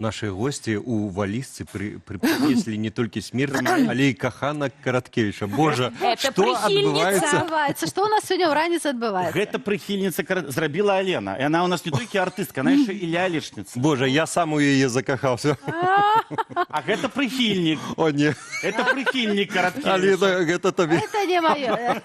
Наши гости у валісцы принесли не только смерть, але и каханок Караткевича. Боже, что отбывается? Что у нас сегодня в раніцы отбывается? Гэта прыхільніца зрабіла Алена. І она у нас не толькі артыстка, она яшчэ і лялечніца. Боже, я сам у яе закахался. А гэта прыхільнік. О, не. Это прыхільнік Караткевича. Алена, гэта табе. Это не мое.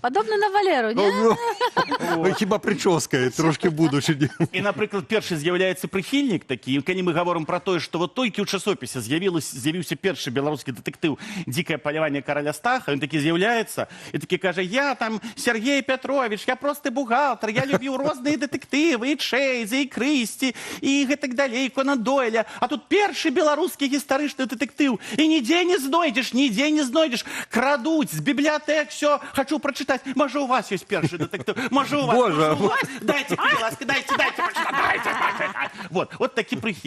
Подобно на Валеру, не? Хіба прическа, трошки будучи. І, напрыклад, першы з'яўляецца прыхільнік такі, калі мы гаворым пра тое, што вот толькі ў часопісе з'явіўся першы беларускі дэтэктыў «Дзікае паляванне караля Стаха», ён такі з'яўляецца і такі кажа: я там Сергей Петрович, я просты бухгалтер, я любіў розныя дэтэктывы, і Чэйза, і Крысці, і гэтак далей, Конан Дойля, а тут першы беларускі гістарычны дэтэктыў, і нідзе не знойдзеш, крадуць з бібліятэк, все, хочу прачытаць, можа у вас ёсць першы дэтэктыў, можа у вас, дайте, ласка, дайте прачытаць, дайте. Вот такі прыхільнік.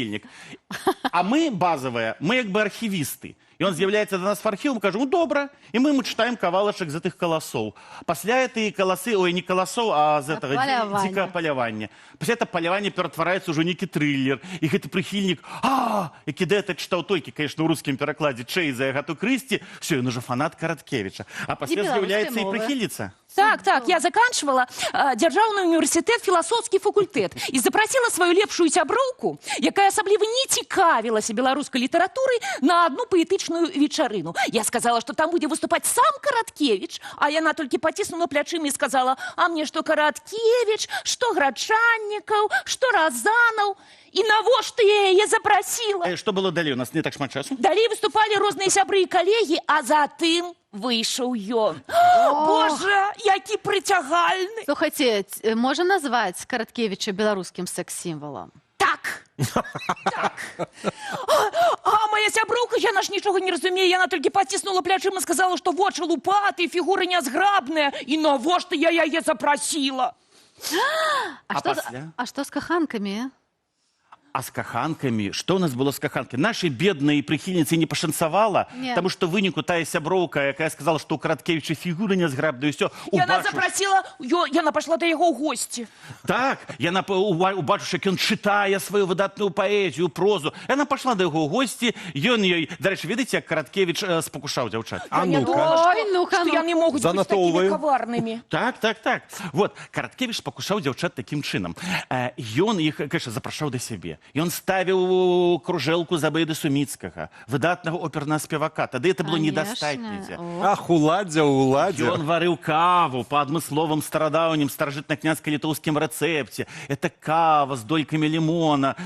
А мы базовые, мы як бы архівісты. І он з'являецца до нас в архіву, кажа: ну добра, і мы читаем кавалачак з гэтых каласоў. Пасля гэтыя каласы, ой, не каласоў, а з гэтага дзікага палявання. Пасля гэта паляванне ператвараецца ўжо нейкі трылер, і гэты прыхільнік, які гэта чытаў толькі, конечно, у рускім перакладзе Чэйза і Агату Крысці, все, ён уже фанат Караткевича. А пасля з'яўляецца і прыхільніца. Так, я заканчивала Дзяржаўны універсітэт, філасофскі факультэт, і запросила свою лепшую сяброўку, якая асабліва не цікавілася беларускай літаратурай, на одну паэтычную вечарыну. Я сказала, что там будзе выступаць сам Караткевич, а яна толькі паціснула плячымі і сказала: а мне што Караткевич, што Грачаннікаў, што Разанаў. І навошта я яе запросила? Што было далей? У нас не так шмат часу. Далей выступалі розныя сябры і калегі, а затым выйшаў ён. Боже, які прыцягальны! Слухайте, можем назвать Караткевича белорусским секс-символом? Так. А моя сяброўка, яна ж нічога не разумее, яна толькі паціснула плячыма, сказала, што вочы лупаты, фігура нязграбная, і навошта я яе запросила? А что с каханками? А с каханками? Что у нас было с каханками? Нашей бедной прихильнице не пошанцевала, потому что в вынику тая сяброўка, якая сказала, что у Караткевича фигура нязграбная, и все. Яна запросила, яна пошла до яго ў гости. Так, яна убачыш, як ён чытае свою выдатную паэзію, прозу. Яна пошла до яго ў гости, ён ёй, дарэчы, ведаеце, як Караткевич спакушаў дзяўчат? А ну-ка. Што яны могуць быць такімі каварнымі. Так. Вот, Караткевич спакушаў дзяўчат такім чынам. Ён іх, конечно, запрашаў да сябе. Ён ставіў кружэлку Забейда Суміцкага, выдатнага опернага спевака. Тады это было недастаць нідзе. Ах, уладзя. Ён варыў каву па адмысловым старадаўнім старажытна-князька-літоўскім рэцэпце. Это кава з долькамі лімона.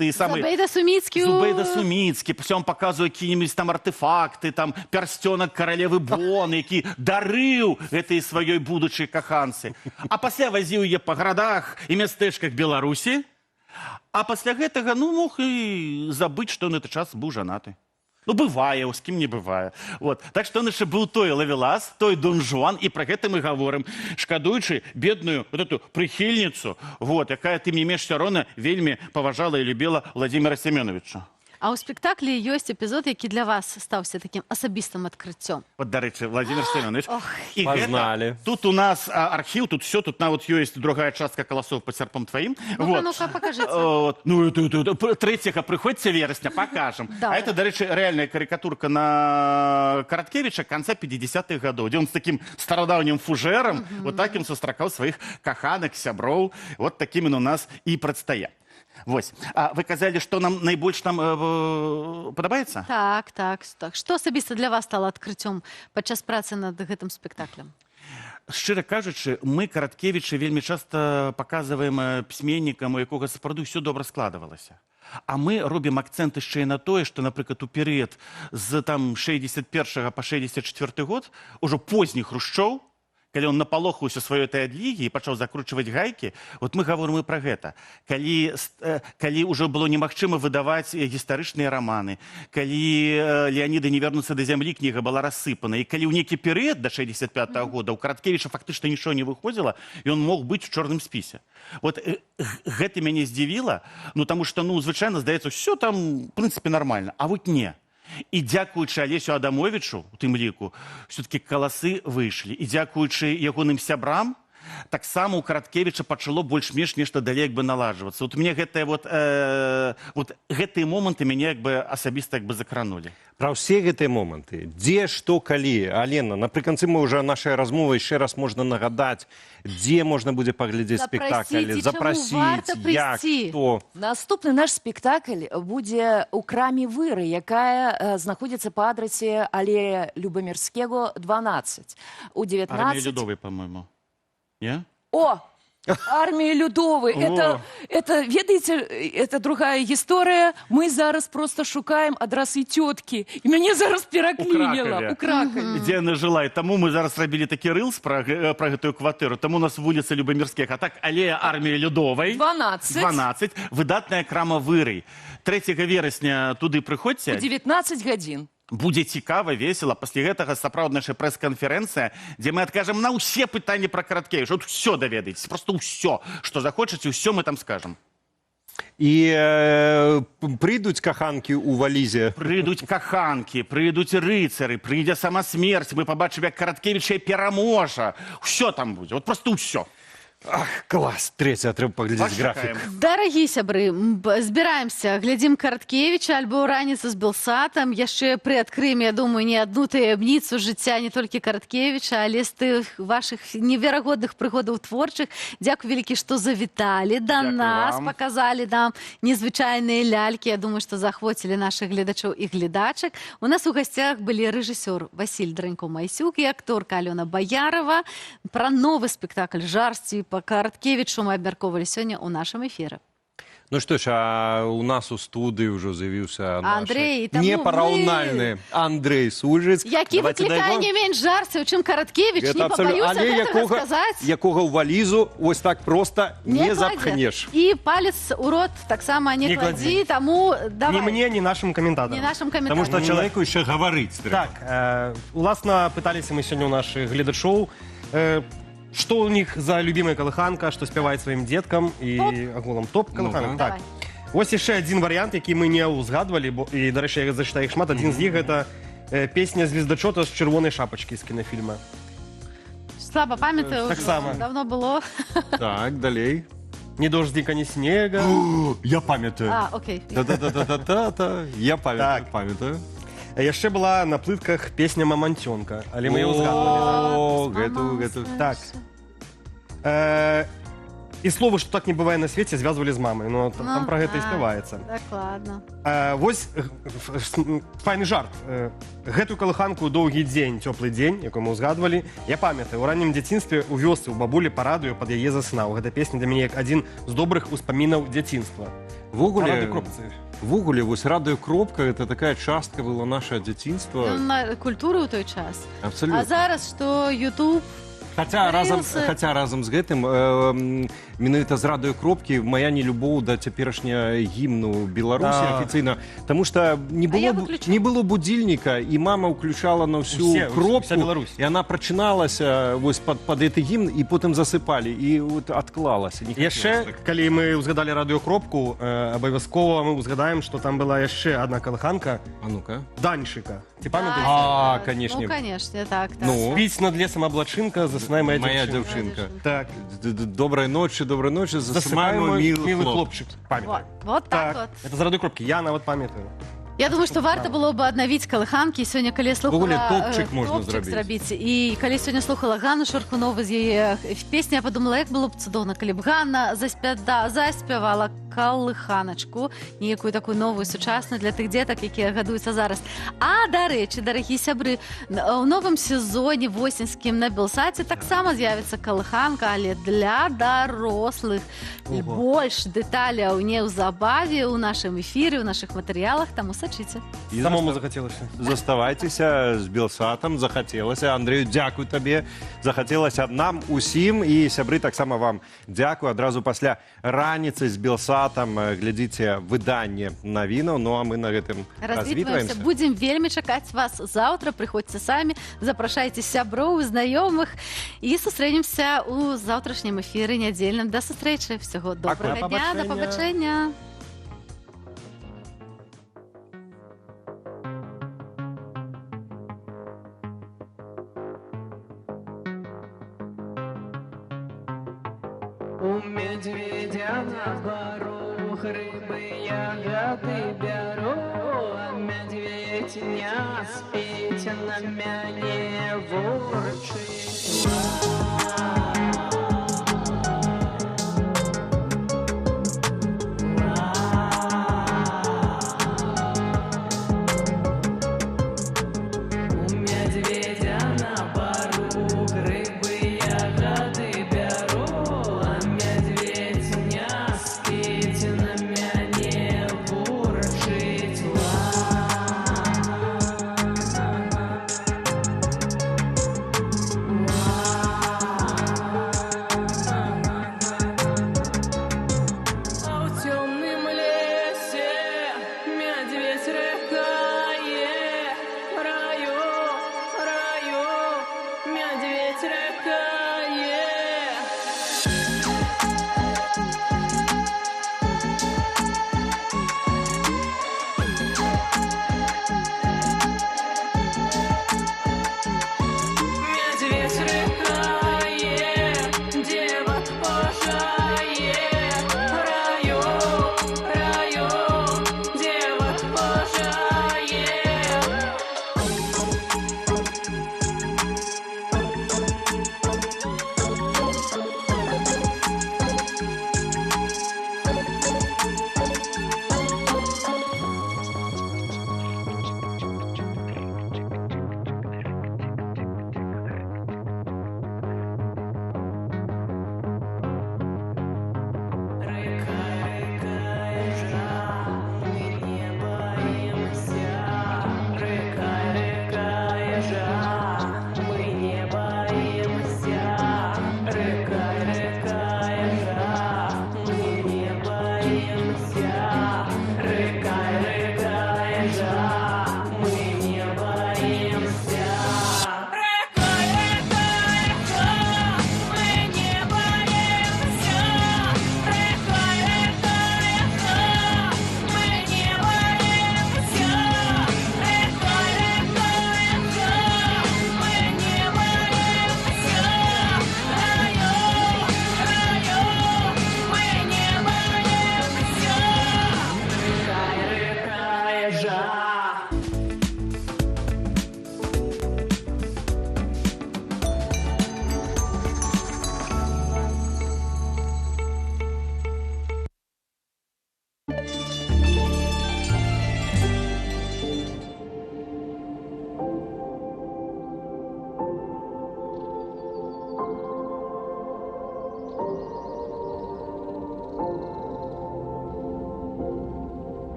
Забейда Суміцкі. Пасля он паказвае якія-небудзь там артефакты, там пярсцёнак каралевы Бон, які дарыў гэтай сваёй будучай каханцы. А пасля вазіў яе па гарадах і мястэчках Беларусі. А пасля гэтага, мог і забыць, што на гэты час быў жанаты. Бывае, з кім не бывае. Так што ён яшчэ быў той Лавелас, той Дон Жуан, і пра гэта мы гаворым, шкадуючы бедную эту прыхільніцу, якая, тым не менш, усё роўна вельмі паважала і любіла Владзіміра Семёновича. А у спектаклі ёсць эпізод, які для вас стаўся такім асабістым адкрыццём. Дарэчы, Владзімір Семёнович. Пазналі. Тут у нас архіў, тут все, тут нават ёсць другая частка каласоў па серпам тваім. Ну-ка, покажыце. 3-го прыходзьце верасня, пакажам. А это, дарэчы, рэальная карикатурка на Караткевича канца 50-х гадоў, дзе ён з такім старадаўнім фужэрам, так ён сустракаў сваіх каханак, сяброў, такім ён у нас і прадстае. А вы казалі, што нам найбольш там падабаецца? Так. Што асабіста для вас стала адкрыццём падчас працы над гэтым спектаклем? Шчыра кажучы, мы Караткевіча вельмі часта паказваем пісьменнікам, у якога сапраўды ўсё добра складвалася. А мы робім акцэнт яшчэ і на тое, што, напрыклад, у перыяд з 61 па 64 год, ужо позні Хрушчоў, калі ён напалохаўся сваёй этой адлігі і пачаў закручваць гайкі, вот мы гаворым і пра гэта. Калі ўжо было немагчыма выдаваць гістарычныя раманы, калі Леаніда не вернуцца да зямлі, кніга была рассыпана, і калі ў нейкі перыяд да 65-го года ў Караткевіча фактычна нічого не выходзіла, ён мог быць у чорным спісе. Вот гэта мяне здзівіла, ну таму што, ну, звычайна, здаецца, ўсё там, в прынцыпе, нармальна, а вот не. І дзякуючы Алесю Адамовічу, у тым ліку, все-таки каласы выйшлі. І дзякуючы ягоным сябрам, таксама у Караткевіча пачало больш-менш нешта далей як бы наладжвацца. Вот мне гэтыя моманты мяне як бы асабіста як бы закранулі. Пра ўсе гэтыя моманты, дзе, што, калі, Алена, напрыканцы мы ўжо нашай размовы яшчэ раз можна нагадаць, дзе можна будзе паглядзець спектакль, запрасіць, як, што. Наступны наш спектакль будзе ў краме Выры, якая знаходзіцца па адрасе алея Любамірскего, 12. У 19... Армія Людовай, по-моему. Не? О! Армия Людовой. Это, ведаете, это другая история. Мы зараз просто шукаем адрасы тетки. И меня зараз пераклинило. У Кракове. Где она жила. И тому мы зараз робили такі рилс про гэтую квартиру. Тому у нас вулица Любомирских. А так, аллея Армии Людовой. 12. Выдатная крама Выры. 3 вересня туды прыходзьце. У 19 гадзін. Будзе цікава, весела. Пасля гэтага сапраўдная наша прэс-канферэнцыя, дзе мы адкажам на ўсе пытанні пра Караткевіч. От ўсё даведаеце, просто ўсё, што захочаце, ўсё мы там скажам. І прыйдуць каханкі ў валізе? Прыйдуць каханкі, прыйдуць рыцары, прыйдзе сама смерць, мы пабачым, як Караткевіча пераможа. Усё там будзе, вот просто ўсё. Ах, клас, трэця, трэба паглядзець графік. Дарагія сябры, збіраемся, глядзім Караткевіча, альбо раніцу з Белсатам, яшчэ прыадкрыем, я думаю, не адну таямніцу жыцця не толькі Караткевіча, але з тых вашых неверагодных прыгодаў творчых. Дзякуй вялікі, што завіталі да нас, паказалі нам незвычайныя лялькі. Я думаю, што захвоцілі нашых гледачоў і гледачак. У нас у гасцях былі рэжысёр Васіль Дранько-Майсюк і акторка Алёна Баярова. Пра новы спектакль «Жарсці» по Караткевічу мы абмяркоўвалі сёння ў нашым эфіры. Ну што ж, а у нас у студыі ўжо з'явіўся наш непараўнальны Андрэй Сужыц. Які выклікае не менш жарсцяў, чым Караткевіч, не пабаюся гэтага сказаць. Якога ў валізу ось так проста не запхнеш. І палец у рот таксама не кладзі, таму давай. Ні мне, ні нашым каментатарам. Таму што чалавеку яшчэ гаварыць трэба. Так, уласна, пыталіся мы сёння ў нашых гледачоў, что у них за любимая колыханка, что спявает своим деткам и агулам топ колыханок. Так. Ось яшчэ один вариант, які мы не узгадывали, і, до речі, я зачитаю их шмат. Один з них это песня Звездочета з червоной шапочки з кінофільма. Слабо памятаю, так само. Давно было. Так, далей. Ни дождика, ни снега. Я памятаю. А, окей. Да-да-да-да-да-да. Я памятаю. Яшчэ была на плытках песня «Мамонтёнка», але мы ее узгадывали. О, гэту. Так. И слово, что так не бывает на свете, связывали с мамой. Но там про гэта и спяваецца. Дакладна. Вось файны жарт. Гэтую калыханку «Доўгі дзень, цёплы дзень», якую мы ўзгадвалі, я памятаю, у раннім дзяцінстве у вёсцы ў бабулі парадыю пад яе заснаў. Гэта песня для мяне як адзін з добрых успамінаў дзяцінства. Ввогуле, вось радыёкропка — это такая частка была нашего дзяцінства. На культуру ў той час. Абсолютно. А зараз, што YouTube... Хаця разам з гэтым менавіта з радыёкропкі моя нелюбоў да цяперашняга гімну Беларусі афіцыйна, таму што не было будильніка, і мама ўключала на ўсю кропку, і она прачыналася вось пад гэты гімн, і потым засыпалі, і адклалася. Яшчэ, калі мы ўзгадалі радыёкропку, абавязкова мы ўзгадаем, што там была яшчэ адна калыханка. А ну-ка. Даньшыка. Ці памятаеце? А, канешне. Ну, канешне, так. Спіць над лесам аблачынка, заснай моя дзяўчынка. Так. Доброй ночи, засыпай мой милый хлопчик. Памятаю. Вот так вот. Это з радыёкропкі, я нават памятаю. Я думаю, што варта было бы аднавіць калыханкі. Сёння, калі я слухала... топчык можна зрабіць. І калі сёння слухала Ганну Шурхунову з яе песні, я подумала, як было б цудоўна, калі б Ганна заспявала калыханачку, некую такую новую, сучасную для тых дзетак, якія гадуюцца зараз. А, дарэчы, дарагія сябры, у новым сезоне восеньскім на Белсаце таксама з'явіцца калыханка, але для дарослых. І больш дэталяў неўзабаве ў нашым эфіры, ў нашых матэрыялах, таму сачыце. Самому захацелася. Заставайцеся з Белсатам, захацелася. Андрею, дзякуй табе. Захацелася нам усім, і сябры таксама вам дзякуй. Адразу пасля раніцы з Белсатам глядзіце выданне навінаў, ну а мы на гэтым развітваемся. Будзем вельмі чакаць вас заўтра, прыходзьце самі, запрашайце сяброў, знаёмых і сустрэнемся ў заўтрашнім эфіры нядзельным. Да сустрэчы, всяго добрага дня, да пабачэння. У медведя на горох рыбы ягоды беру, а медведь не спить на мяне ворчит. Yeah.